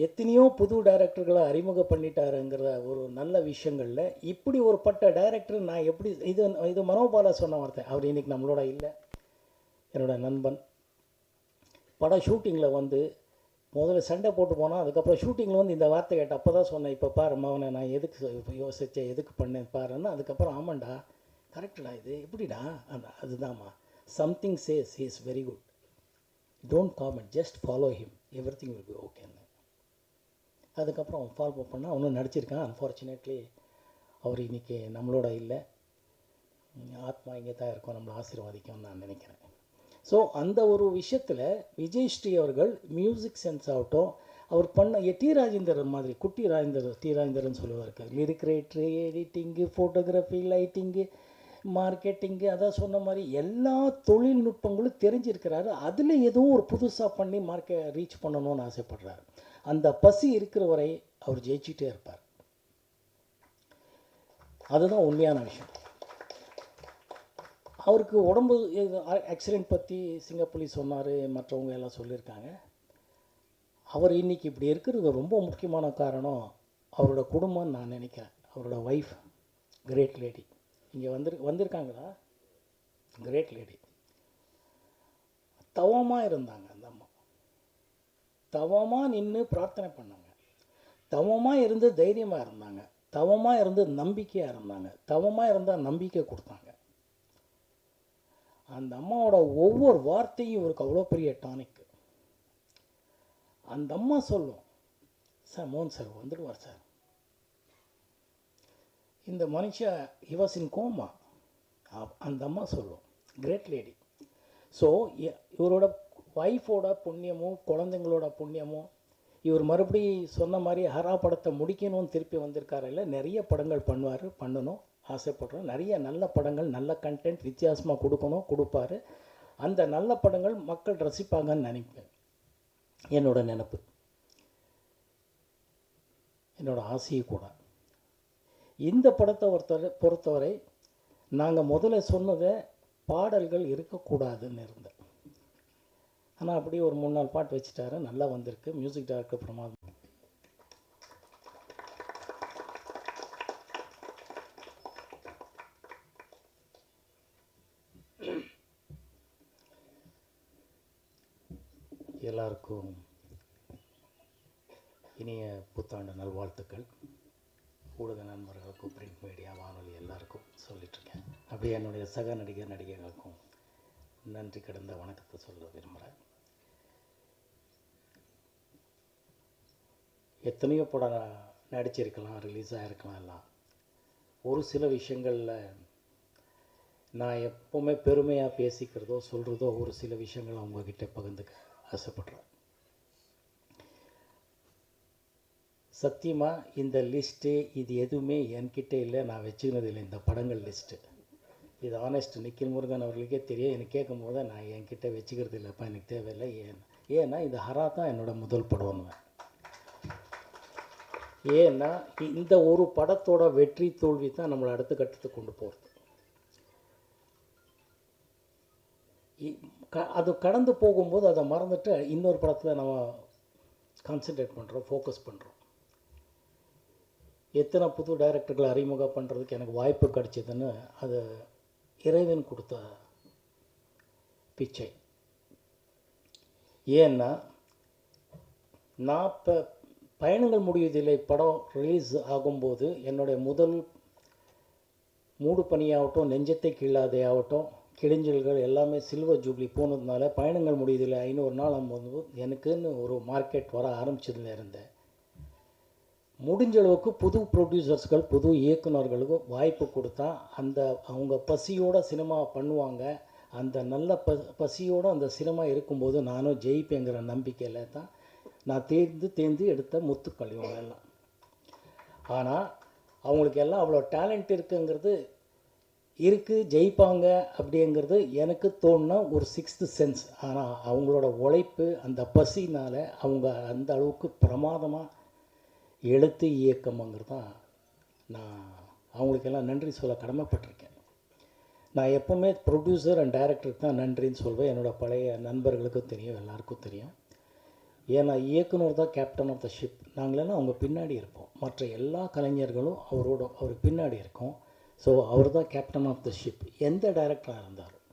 எத்தனையோ புது டைரக்டர்களை அறிமுகம் பண்ணிட்டாருங்கிற ஒரு நல்ல விஷயங்களில் இப்படி ஒரு பட்ட டைரக்டர் நான் எப்படி, இது மனோபாலா சொன்ன வார்த்தை. அவர் இன்றைக்கி நம்மளோட இல்லை, என்னோடய நண்பன். படம் ஷூட்டிங்கில் வந்து முதல்ல சண்டை போட்டு போனால், அதுக்கப்புறம் ஷூட்டிங்கில் வந்து இந்த வார்த்தை கேட்ட அப்போ தான் சொன்னேன், இப்போ பாரு மகனை நான் எதுக்கு யோசித்தேன், எதுக்கு பண்ணேன் பாருன்னா, அதுக்கப்புறம் ஆமாண்டா கரெக்டுடா, இது எப்படிடா, அதுதான்மா, something says he is very good, don't comment, just follow him, everything will be ஓகேன்னு. அதுக்கப்புறம் அவன் ஃபாலோ பண்ணால் அவனும் நடிச்சிருக்கான். அன்ஃபார்ச்சுனேட்லி அவர் இன்றைக்கி நம்மளோட இல்லை, ஆத்மா இங்கே தான் இருக்கும், நம்மளை ஆசீர்வாதிக்கும்னு நான் நினைக்கிறேன். ஸோ அந்த ஒரு விஷயத்தில் விஜயஸ்ரீ அவர்கள் மியூசிக் சென்ஸ் ஆகட்டும், அவர் பண்ண டி ராஜேந்திரன் மாதிரி, குட்டி ராஜேந்திரன், டி ராஜேந்திரன் சொல்லுவார், லிரிக் ரைட்ரு, எடிட்டிங்கு, ஃபோட்டோகிராஃபி, லைட்டிங்கு, மார்க்கெட்டிங்கு, அதான் சொன்ன மாதிரி எல்லா தொழில்நுட்பங்களும் தெரிஞ்சிருக்கிறாரு. அதில் ஏதோ ஒரு புதுசாக பண்ணி ரீச் பண்ணணும்னு ஆசைப்படுறாரு. அந்த பசி இருக்கிற வரை அவர் ஜெயிச்சுட்டே இருப்பார். அதுதான் உண்மையான விஷயம். அவருக்கு உடம்பு ஆக்சிடெண்ட் பற்றி சிங்கப்புலி சொன்னார், மற்றவங்க எல்லாம் சொல்லியிருக்காங்க. அவர் இன்றைக்கி இப்படி இருக்கிறது ரொம்ப முக்கியமான காரணம் அவரோட குடும்பம்னு நான் நினைக்கிறேன். அவரோட ஒய்ஃப் கிரேட் லேடி இங்கே வந்திருக்காங்களா, கிரேட் லேடி. தவமாக இருந்தாங்க அந்த அம்மா, தவமாக நின்று பிரார்த்தனை பண்ணாங்க, தவமாக இருந்து தைரியமாக இருந்தாங்க, தவமாக இருந்து நம்பிக்கையாக இருந்தாங்க, தவமாக இருந்தால் நம்பிக்கை கொடுத்தாங்க. அந்த அம்மாவோட ஒவ்வொரு வார்த்தையும் இவருக்கு அவ்வளோ பெரிய டானிக். அந்த அம்மா சொல்லும், சார் மோகன் சார் வந்துடுவார் சார், இந்த மனுஷன் இவாசின் கோமா அந்த அம்மா சொல்லும், கிரேட் லேடி. ஸோ இவரோட ஒய்ஃபோட புண்ணியமும் குழந்தைங்களோட புண்ணியமும் இவர் மறுபடி சொன்ன மாதிரி ஹரா படத்தை முடிக்கணும்னு திருப்பி வந்திருக்காரு. இல்லை நிறைய படங்கள் பண்ணணும் ஆசைப்படுறோம். நிறைய நல்ல படங்கள், நல்ல கண்டென்ட் வித்தியாசமாக கொடுப்பாரு. அந்த நல்ல படங்கள் மக்கள் ரசிப்பாங்கன்னு நினைப்பேன். என்னோட நினப்பு, என்னோட ஆசையும் கூட. இந்த படத்தை பொறுத்தவரை நாங்கள் முதல்ல சொன்னதை பாடல்கள் இருக்கக்கூடாதுன்னு இருந்தேன். ஆனால் அப்படியே ஒரு 3-4 பாட்டு வச்சுட்டாரு, நல்லா வந்திருக்கு. மியூசிக் டைரக்டர் பிரமாதம். எல்லாருக்கும் இனிய புத்தாண்டு நல்வாழ்த்துக்கள். ஊடக நண்பர்களுக்கும், பிரிண்ட் மீடியா, வானொலி எல்லாருக்கும் சொல்லிகிட்ருக்கேன். அப்படியே என்னுடைய சக நடிகர்களுக்கும் நன்றி கடந்த வணக்கத்தை சொல்ல விரும்புகிறேன். எத்தனையோ படம் நடிச்சிருக்கலாம், ரிலீஸ் ஆகிருக்கலாம். எல்லாம் ஒரு சில விஷயங்களில் நான் எப்போவுமே பெருமையாக பேசிக்கிறதோ சொல்கிறதோ ஒரு சில விஷயங்கள் அவங்கக்கிட்ட பகிர்ந்துக்க ஆசைப்படுறேன். சத்தியமாக இந்த லிஸ்ட்டு இது எதுவுமே என்கிட்ட இல்லை, நான் வச்சுக்கினது இல்லை. இந்த படங்கள் லிஸ்ட்டு இது ஆனஸ்ட் நிக்கில் முருகன் அவர்களுக்கே தெரியும். எனக்கு கேட்கும் போது நான் என்கிட்ட வச்சுக்கிறது இல்லைப்பா, எனக்கு தேவையில்லை. ஏன்னா இந்த ஹரா தான் என்னோடய முதல் படம்னு. ஏன்னா இந்த ஒரு படத்தோட வெற்றி தோல்வி தான் நம்மளை அடுத்த கட்டத்துக்கு கொண்டு போகிறது. அது கடந்து போகும்போது அதை மறந்துட்டு இன்னொரு படத்தில் நம்ம கான்சென்ட்ரேட் பண்ணுறோம், ஃபோக்கஸ் பண்ணுறோம். எத்தனை புது டைரக்டர்களை அறிமுகம் பண்ணுறதுக்கு எனக்கு வாய்ப்பு கிடைச்சிதுன்னு அது இறைவன் கொடுத்த பிச்சை. ஏன்னா நான் இப்போ பயணங்கள் முடிவதில்லை படம் ரிலீஸ் ஆகும்போது என்னுடைய முதல் மூடு பனியாகட்டும், நெஞ்சத்தை கிள்ளாதே ஆகட்டும், கிழிஞ்சல்கள் எல்லாமே சில்வர் ஜூப்ளி போனதுனால பயணங்கள் முடிவதில்லை 500 நாள் போது எனக்குன்னு ஒரு மார்க்கெட் வர ஆரம்பிச்சதுல இருந்தேன். முடிஞ்ச அளவுக்கு புது ப்ரொடியூசர்ஸ்கள், புது இயக்குநர்களுக்கும் வாய்ப்பு கொடுத்தா அந்த அவங்க பசியோட சினிமா பண்ணுவாங்க. அந்த நல்ல பசியோடு அந்த சினிமா இருக்கும்போது நானும் ஜெயிப்பேங்கிற நம்பிக்கையில் தான் நான் தேர்ந்து எடுத்த முத்துக்கள் இவங்களெல்லாம். ஆனால் அவங்களுக்கு எல்லாம் அவ்வளோ டேலண்ட் இருக்குங்கிறது இருக்குது, ஜெயிப்பாங்க அப்படிங்கிறது எனக்கு தோணுனா ஒரு 6th சென்ஸ். ஆனால் அவங்களோட உழைப்பு, அந்த பசினால் அவங்க அந்த அளவுக்கு பிரமாதமாக எழுத்து இயக்கம்ங்கிறது தான் நான் அவங்களுக்கெல்லாம் நன்றி சொல்ல கடமைப்பட்டிருக்கேன். நான் எப்போவுமே ப்ரொடியூசர் அண்ட் டைரக்டருக்கு தான் நன்றின்னு சொல்வேன். என்னோடய பழைய நண்பர்களுக்கும் தெரியும், எல்லாருக்கும் தெரியும். ஏன்னா இயக்குனர் தான் கேப்டன் ஆஃப் த ஷிப். நாங்களெல்லாம் அவங்க பின்னாடி இருப்போம். மற்ற எல்லா கலைஞர்களும் அவருக்கு பின்னாடி இருக்கோம். ஸோ அவர் தான் கேப்டன் ஆஃப் த ஷிப். எந்த டைரக்டராக இருந்தாலும்,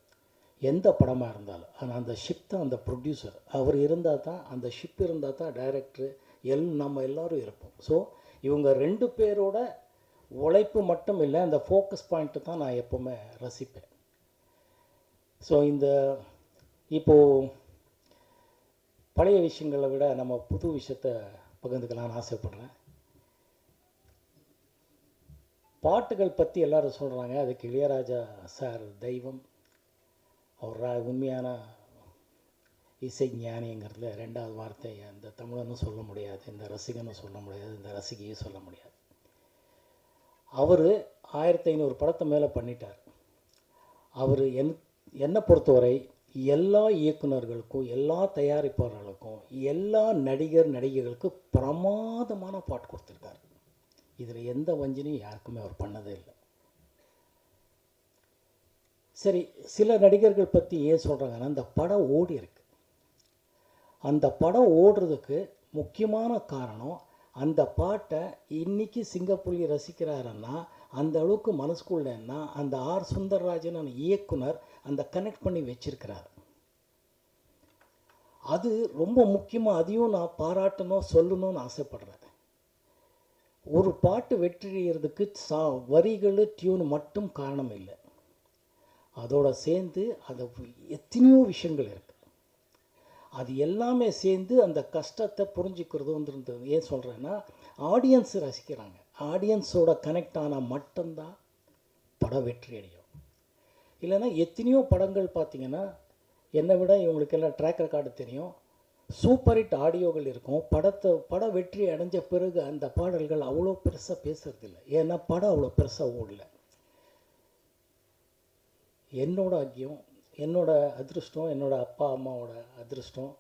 எந்த படமாக இருந்தாலும், ஆனால் அந்த ஷிப் தான் அந்த ப்ரொடியூசர். அவர் இருந்தால் தான், அந்த ஷிப் இருந்தால் தான் டைரக்டரு நம்ம எல்லோரும் இருப்போம். ஸோ இவங்க 2 பேரோட உழைப்பு மட்டும் இல்லை, அந்த ஃபோக்கஸ் பாயிண்ட்டு தான் நான் எப்போவுமே ரசிப்பேன். ஸோ இப்போது பழைய விஷயங்களை விட நம்ம புது விஷயத்தை பகிர்ந்துக்கலாம்னு ஆசைப்பட்றேன். பாட்டுகள் பற்றி எல்லோரும் சொல்கிறாங்க, அதுக்கு இளையராஜா சார் தெய்வம். அவர் உண்மையான இசை ஞானிங்கிறதுல 2வது வார்த்தை இந்த தமிழனும் சொல்ல முடியாது, இந்த ரசிகனும் சொல்ல முடியாது, இந்த ரசிகையும் சொல்ல முடியாது. அவர் 1500 படத்தை மேலே பண்ணிட்டார். அவர் என்னை பொறுத்தவரை எல்லா இயக்குநர்களுக்கும், எல்லா தயாரிப்பாளர்களுக்கும், எல்லா நடிகர்களுக்கும் பிரமாதமான பாட்டு கொடுத்துருக்காரு. இதில் எந்த வஞ்சனையும் யாருக்குமே அவர் பண்ணதே இல்லை. சரி, சில நடிகர்கள் பற்றி ஏன் சொல்கிறாங்கன்னா, அந்த படம் ஓடி இருக்கு. அந்த படம் ஓடுறதுக்கு முக்கியமான காரணம், அந்த பாட்டை இன்றைக்கி சிங்கப்பூர்லி ரசிக்கிறாருன்னா அந்த அளவுக்கு மனசுக்குள்ளேன்னா அந்த ஆர் சுந்தரராஜன் அந்த இயக்குனர் அந்த கனெக்ட் பண்ணி வச்சிருக்கிறார். அது ரொம்ப முக்கியமாக. அதையும் நான் பாராட்டணும், சொல்லணும்னு ஆசைப்படுறேன். ஒரு பாட்டு வெற்றியறதுக்கு வரிகள், டியூன் மட்டும் காரணம் இல்லை. அதோடு சேர்ந்து அது எத்தனையோ விஷயங்கள் இருக்குது. அது எல்லாமே சேர்ந்து அந்த கஷ்டத்தை புரிஞ்சுக்கிறதுன்றது ஏன் சொல்கிறேன்னா, ஆடியன்ஸ் ரசிக்கிறாங்க. ஆடியன்ஸோட கனெக்ட் ஆனால் மட்டும்தான் படம் வெற்றி அடையும். இல்லைன்னா எத்தனையோ படங்கள் பார்த்தீங்கன்னா, என்னை விட இவங்களுக்கெல்லாம் ட்ராக் ரெக்கார்டு தெரியும், சூப்பர் ஹிட் ஆடியோகள் இருக்கும். படம் வெற்றி அடைஞ்ச பிறகு அந்த பாடல்கள் அவ்வளோ பெருசாக பேசுறதில்லை. ஏன்னா படம் அவ்வளோ பெருசாக ஓடல. என்னோட பாக்கியம், என்னோட அதிருஷ்டம், என்னோட அப்பா அம்மாவோட அதிருஷ்டம்,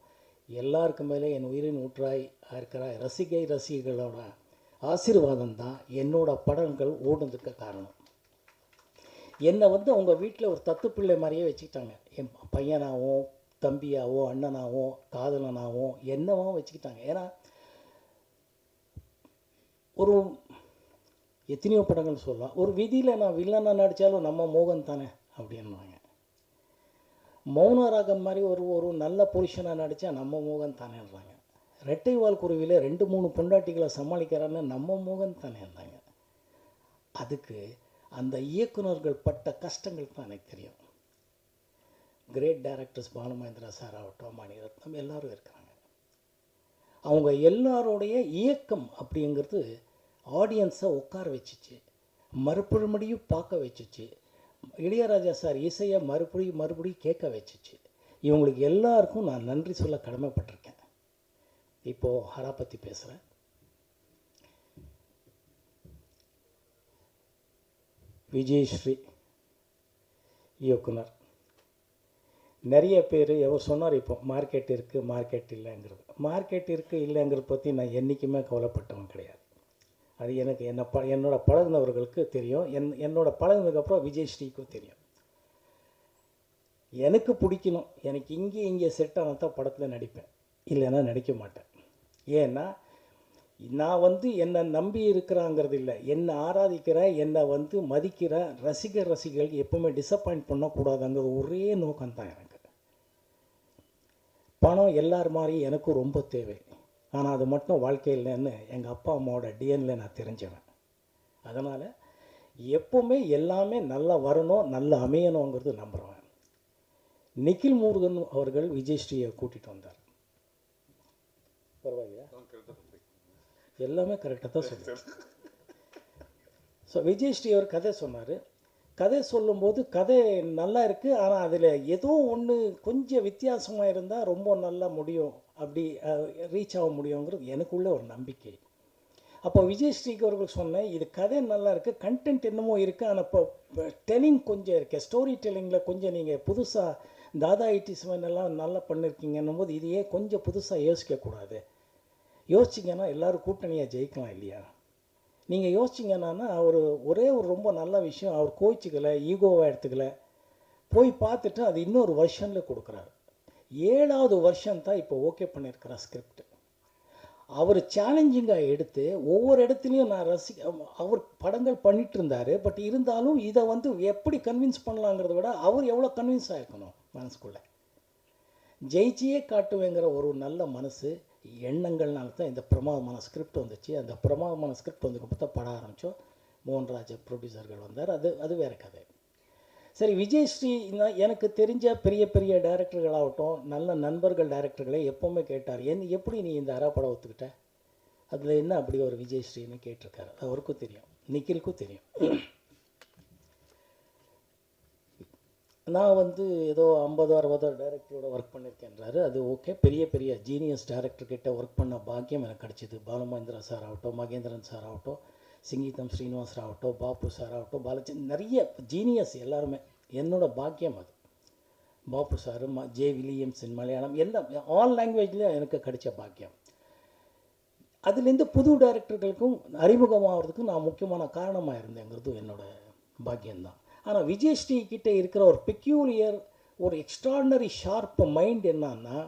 எல்லாருக்கு மேலே என் உயிரின் ஊற்றாய் இருக்கிற ரசிகைகளோட ஆசீர்வாதம் தான் என்னோட படங்கள் ஓடுனதுக்கு காரணம். என்னை வந்து அவங்க வீட்டில் ஒரு தத்து பிள்ளை மாதிரியே வச்சுக்கிட்டாங்க. என் பையனாகவும் தம்பியாவோ அண்ணனாவோ காதலனாவோ என்னவோ வச்சுக்கிட்டாங்க. ஏன்னா ஒரு எத்தனையோ படங்கள் சொல்லலாம். ஒரு விதியில் நான் வில்லனாக நடித்தாலும் நம்ம மோகன் தானே அப்படின்வாங்க. மௌனராகம் மாதிரி ஒரு நல்ல பொசிஷனாக நடித்தா நம்ம மோகன் தானேன்றாங்க. ரெட்டை வால் குருவியில் 2-3 பொண்டாட்டிகளை சமாளிக்கிறான்னு நம்ம மோகன் தானேன்றாங்க. அதுக்கு அந்த இயக்குனர்கள் பட்ட கஷ்டங்கள் தான் எனக்கு தெரியும். கிரேட் டைரக்டர்ஸ் பாலுமகேந்திரா சார் ஆகட்டும், மணிரத்னம் எல்லோரும் இருக்கிறாங்க. அவங்க எல்லாரோடைய இயக்கம் அப்படிங்கிறது ஆடியன்ஸை உட்கார வச்சிச்சு, மறுபடியும் பார்க்க வச்சிச்சு. இளையராஜா சார் இசையை மறுபடியும் கேட்க வச்சிச்சு. இவங்களுக்கு எல்லாருக்கும் நான் நன்றி சொல்ல கடமைப்பட்டிருக்கேன். இப்போது ஹரா பற்றி பேசுகிறேன். விஜயஸ்ரீ இயக்குனர். நிறைய பேர் எவர் சொன்னார் இப்போ மார்க்கெட் இருக்குது மார்க்கெட் இல்லைங்கிறது. மார்க்கெட் இருக்குது இல்லைங்கிறத பற்றி நான் என்றைக்குமே கவலைப்பட்டவன் கிடையாது. அது எனக்கு என்னோட பழகினவர்களுக்கு தெரியும். என்னோட பழகினதுக்கப்புறம் விஜயஸ்ரீக்கும் தெரியும். எனக்கு பிடிக்கணும், எனக்கு இங்கே செட் ஆனால் தான் படத்தில் நடிப்பேன், இல்லைன்னா நடிக்க மாட்டேன். ஏன்னா நான் வந்து என்னை நம்பி இருக்கிறாங்கிறது இல்லை, என்னை ஆராதிக்கிற, என்னை வந்து மதிக்கிற ரசிகர்கள் எப்பவுமே டிசப்பாயிண்ட் பண்ணக்கூடாதுங்கிற ஒரே நோக்கம்தான் எனக்கு. பணம் எல்லார் மாதிரி எனக்கும் ரொம்ப தேவை, ஆனால் அது மட்டும் வாழ்க்கை இல்லைன்னு எங்கள் அப்பா அம்மாவோட டிஎன்ல நான் தெரிஞ்சவன். அதனால் எப்போவுமே எல்லாமே நல்லா வரணும், நல்லா அமையணுங்கிறது நம்புகிறவன். நிக்கில் முருகன் அவர்கள் விஜயஸ்ரீயை கூட்டிகிட்டு வந்தார். பரவாயில்லையா? எல்லாமே கரெக்டாக தான் சொல்லுவார். ஸோ விஜயஸ்ரீ அவர் கதை சொன்னார். கதை சொல்லும்போது கதை நல்லா இருக்குது, ஆனால் அதில் ஏதோ ஒன்று கொஞ்சம் வித்தியாசமாக இருந்தால் ரொம்ப நல்லா முடியும், அப்படி ரீச் ஆக முடியுங்கிறது எனக்குள்ளே ஒரு நம்பிக்கை. அப்போ விஜயஸ்ரீக்கு அவர்கள் சொன்னேன், இது கதை நல்லா இருக்குது, கண்டென்ட் என்னமோ இருக்குது, ஆனால் இப்போ டெல்லிங் கொஞ்சம் இருக்குது, ஸ்டோரி டெல்லிங்கில் கொஞ்சம் நீங்கள் புதுசாக தாதா இட்டிஸ்மன் எல்லாம் நல்லா பண்ணியிருக்கீங்கன்னும் போது இதையே கொஞ்சம் புதுசாக யோசிக்கக்கூடாது, யோசிச்சிங்கன்னா எல்லோரும் கூட்டணியாக ஜெயிக்கலாம் இல்லையா? நீங்கள் யோசிச்சிங்கன்னா ஒரே ஒரு ரொம்ப நல்ல விஷயம், அவர் கோச்சிக்கலை, ஈகோவாக எடுத்துக்கலை, போய் பார்த்துட்டு அது இன்னொரு வருஷனில் கொடுக்குறாரு. 7வது வருஷம் தான் இப்போ ஓகே பண்ணியிருக்கிற ஸ்கிரிப்ட். அவர் சேலஞ்சிங்காக எடுத்து ஒவ்வொரு இடத்துலையும் நான் அவர் படங்கள் பண்ணிகிட்டு இருந்தார். பட் இருந்தாலும் இதை வந்து எப்படி கன்வின்ஸ் பண்ணலாங்கிறத விட அவர் எவ்வளோ கன்வின்ஸ் ஆகிருக்கணும் மனசுக்குள்ளே. ஜெயிச்சியே காட்டுவேங்கிற ஒரு நல்ல மனசு எண்ணங்கள்னால தான் இந்த பிரமாதமான ஸ்கிரிப்ட் வந்துச்சு. அந்த பிரமாதமான ஸ்கிரிப்ட் வந்ததுக்கு தான் படம் ஆரம்பித்தோம். மோகன்ராஜ் ப்ரொடியூசர்கள் வந்தார். அது வேறு கதை. சரி, விஜயஸ்ரீ எனக்கு தெரிஞ்ச பெரிய டைரக்டர்களாகட்டும், நல்ல நண்பர்கள் டைரக்டர்களை எப்போவுமே கேட்டார், எப்படி நீ இந்த அரை படம் ஒத்துக்கிட்ட, அதில் என்ன அப்படி ஒரு விஜயஸ்ரீன்னு கேட்டிருக்காரு. அவருக்கும் தெரியும், நிக்கிலுக்கும் தெரியும். நான் வந்து ஏதோ 50-60 டைரக்டரோட ஒர்க் பண்ணியிருக்கேன்றாரு. அது ஓகே. பெரிய ஜீனியஸ் டைரக்டர்கிட்ட ஒர்க் பண்ண பாக்கியம் எனக்கு கிடச்சிது. பாலுமகேந்திரா சார் ஆகட்டும், மகேந்திரன் சார் ஆகட்டும், சிங்கீதம் ஸ்ரீனிவாஸ் ஆகட்டும், பாப்பு சார் ஆகட்டும், பாலச்சந்த், நிறைய ஜீனியஸ் எல்லாருமே என்னோட பாக்கியம் அது. பாப்பு சார், ஜே வில்லியம்ஸ் இன் மலையாளம், எல்லாம் ஆல் லாங்குவேஜ்லேயும் எனக்கு கிடைச்ச பாக்கியம். அதுலேருந்து புது டைரக்டர்களுக்கும் அறிமுகமாகிறதுக்கும் நான் முக்கியமான காரணமாக இருந்தேங்கிறது என்னோட பாக்கியம்தான். ஆனால் விஜயஸ்ரீ கிட்டே இருக்கிற ஒரு பெக்யூலியர், ஒரு எக்ஸ்ட்ராடினரி ஷார்ப் மைண்ட் என்னன்னா,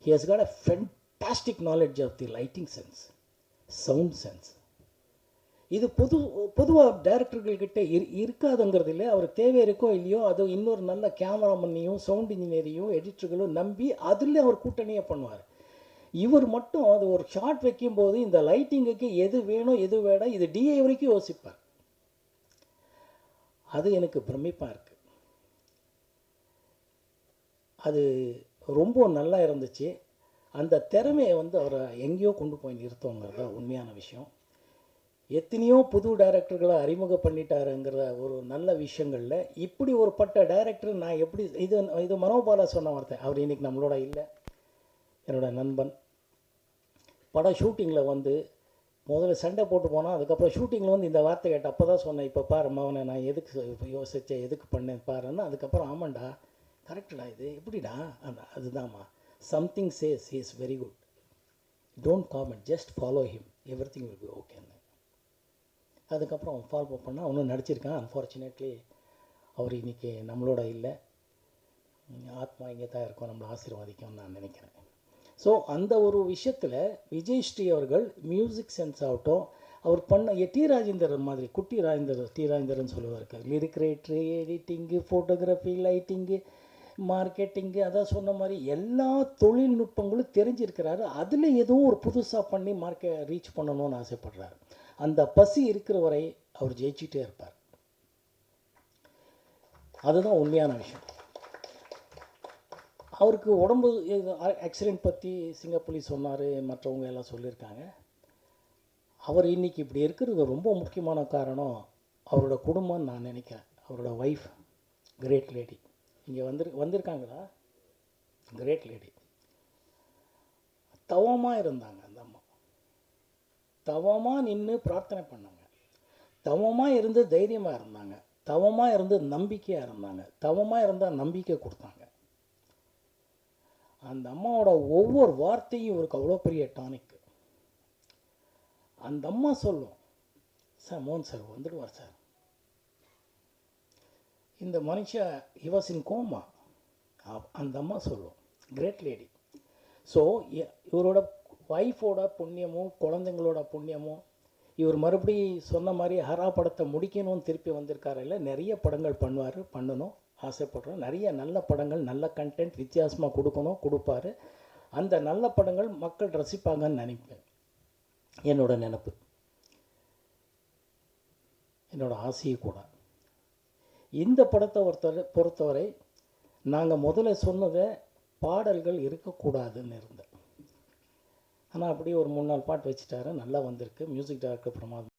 he has got a fantastic knowledge of the lighting sense, sound sense. இது பொதுவாக டைரக்டர்கள்கிட்ட இருக்காதுங்கிறது இல்லை. அவருக்கு தேவை இருக்கோ இல்லையோ, அது இன்னொரு நல்ல கேமராமேனையும் சவுண்ட் இன்ஜினியரையும் எடிட்டர்களும் நம்பி அதில் அவர் கூட்டணியை பண்ணுவார். இவர் மட்டும் அது ஒரு ஷார்ட் வைக்கும்போது இந்த லைட்டிங்குக்கு எது வேணும் எது வேணாம் இது டிஏ வரைக்கும் யோசிப்பார். அது எனக்கு பிரமிப்பாக இருக்குது. அது ரொம்ப நல்லா இருந்துச்சு. அந்த திறமையை வந்து அவரை எங்கேயோ கொண்டு போய் நிறுத்துங்கிறது தான் உண்மையான விஷயம். எத்தனையோ புது டைரக்டர்களை அறிமுகம் பண்ணிட்டாருங்கிற ஒரு நல்ல விஷயங்களில் இப்படி ஒரு பட்ட டைரக்டர் நான் எப்படி இது மனோபாலா சொன்ன வார்த்தை. அவர் இன்றைக்கி நம்மளோட இல்லை, என்னோட நண்பன். படம் ஷூட்டிங்கில் வந்து முதல்ல சண்டை போட்டு போனால், அதுக்கப்புறம் ஷூட்டிங்கில் வந்து இந்த வார்த்தை கேட்ட அப்போ தான் சொன்னேன், இப்போ பாரு மவனை நான் எதுக்கு யோசித்தேன், எதுக்கு பண்ணேன் பாருன்னு. அதுக்கப்புறம் ஆமாண்டா கரெக்டுடா, இது எப்படிடா அதுதான்மா, something says he is very good, don't comment, just follow him, everything will be ஓகேன்னு. அதுக்கப்புறம் ஃபாலோ பண்ணால் அவனும் நடிச்சிருக்கான். அன்ஃபார்ச்சுனேட்லி அவர் இன்றைக்கி நம்மளோட இல்லை, ஆத்மா இங்கே தான் இருக்கும், நம்மளை ஆசீர்வாதிக்கும்னு நான் நினைக்கிறேன். ஸோ அந்த ஒரு விஷயத்தில் விஜய் ஸ்ரீ அவர்கள் மியூசிக் சென்ஸ் ஆகட்டும், அவர் பண்ண டி ராஜேந்தர் மாதிரி, குட்டி ராஜேந்தர், டி ராஜேந்தர்னு சொல்லுவார், லிரிக் ரைட்ரு, எடிட்டிங்கு, ஃபோட்டோகிராஃபி, லைட்டிங்கு, மார்க்கெட்டிங்கு, அதான் சொன்ன மாதிரி எல்லா தொழில்நுட்பங்களும் தெரிஞ்சிருக்கிறாரு. அதில் எதுவும் ஒரு புதுசாக பண்ணி ரீச் பண்ணணும்னு ஆசைப்படுறாரு. அந்த பசி இருக்கிற வரை அவர் ஜெயிச்சுட்டே இருப்பார். அதுதான் உண்மையான விஷயம். அவருக்கு உடம்பு ஆக்சிடெண்ட் பற்றி சிங்கப்புலி சொன்னார், மற்றவங்க எல்லாம் சொல்லியிருக்காங்க. அவர் இன்றைக்கி இப்படி இருக்கிறது ரொம்ப முக்கியமான காரணம் அவரோட குடும்பம்னு நான் நினைக்கிறேன். அவரோட ஒய்ஃப் கிரேட் லேடி, இங்கே வந்திருக்காங்களா, கிரேட் லேடி. தவமாக இருந்தாங்க அந்த அம்மா, தவமாக நின்று பிரார்த்தனை பண்ணாங்க, தவமாக இருந்து தைரியமாக இருந்தாங்க, தவமாக இருந்து நம்பிக்கையாக இருந்தாங்க, தவமாக இருந்தால் நம்பிக்கை கொடுத்தாங்க. அந்த அம்மாவோட ஒவ்வொரு வார்த்தையும் இவருக்கு அவ்வளோ பெரிய டானிக். அந்த அம்மா சொல்லும், சார் மோகன் சார் வந்துடுவார் சார், இந்த மனுஷன் இவாஸ் இன் கோமா, அந்த அம்மா சொல்லும், கிரேட் லேடி. ஸோ இவரோட ஒய்ஃபோட புண்ணியமும் குழந்தைங்களோட புண்ணியமும், இவர் மறுபடி சொன்ன மாதிரி ஹரா படத்தை முடிக்கணும்னு திருப்பி வந்திருக்காரு. இல்லை, நிறைய படங்கள் பண்ணணும் ஆசைப்படுறோம். நிறைய நல்ல படங்கள், நல்ல கண்டென்ட் வித்தியாசமாக கொடுப்பாரு. அந்த நல்ல படங்கள் மக்கள் ரசிப்பாங்கன்னு நினைப்பேன். என்னோட நினப்பு, என்னோட ஆசையும் கூட. இந்த படத்தை பொறுத்தவரை நாங்கள் முதல்ல சொன்னதை பாடல்கள் இருக்கக்கூடாதுன்னு இருந்தேன். ஆனால் அப்படியே ஒரு 3-4 பாட்டு வச்சுட்டாரு, நல்லா வந்திருக்கு. மியூசிக் டைரக்டர் பிரமாதம்.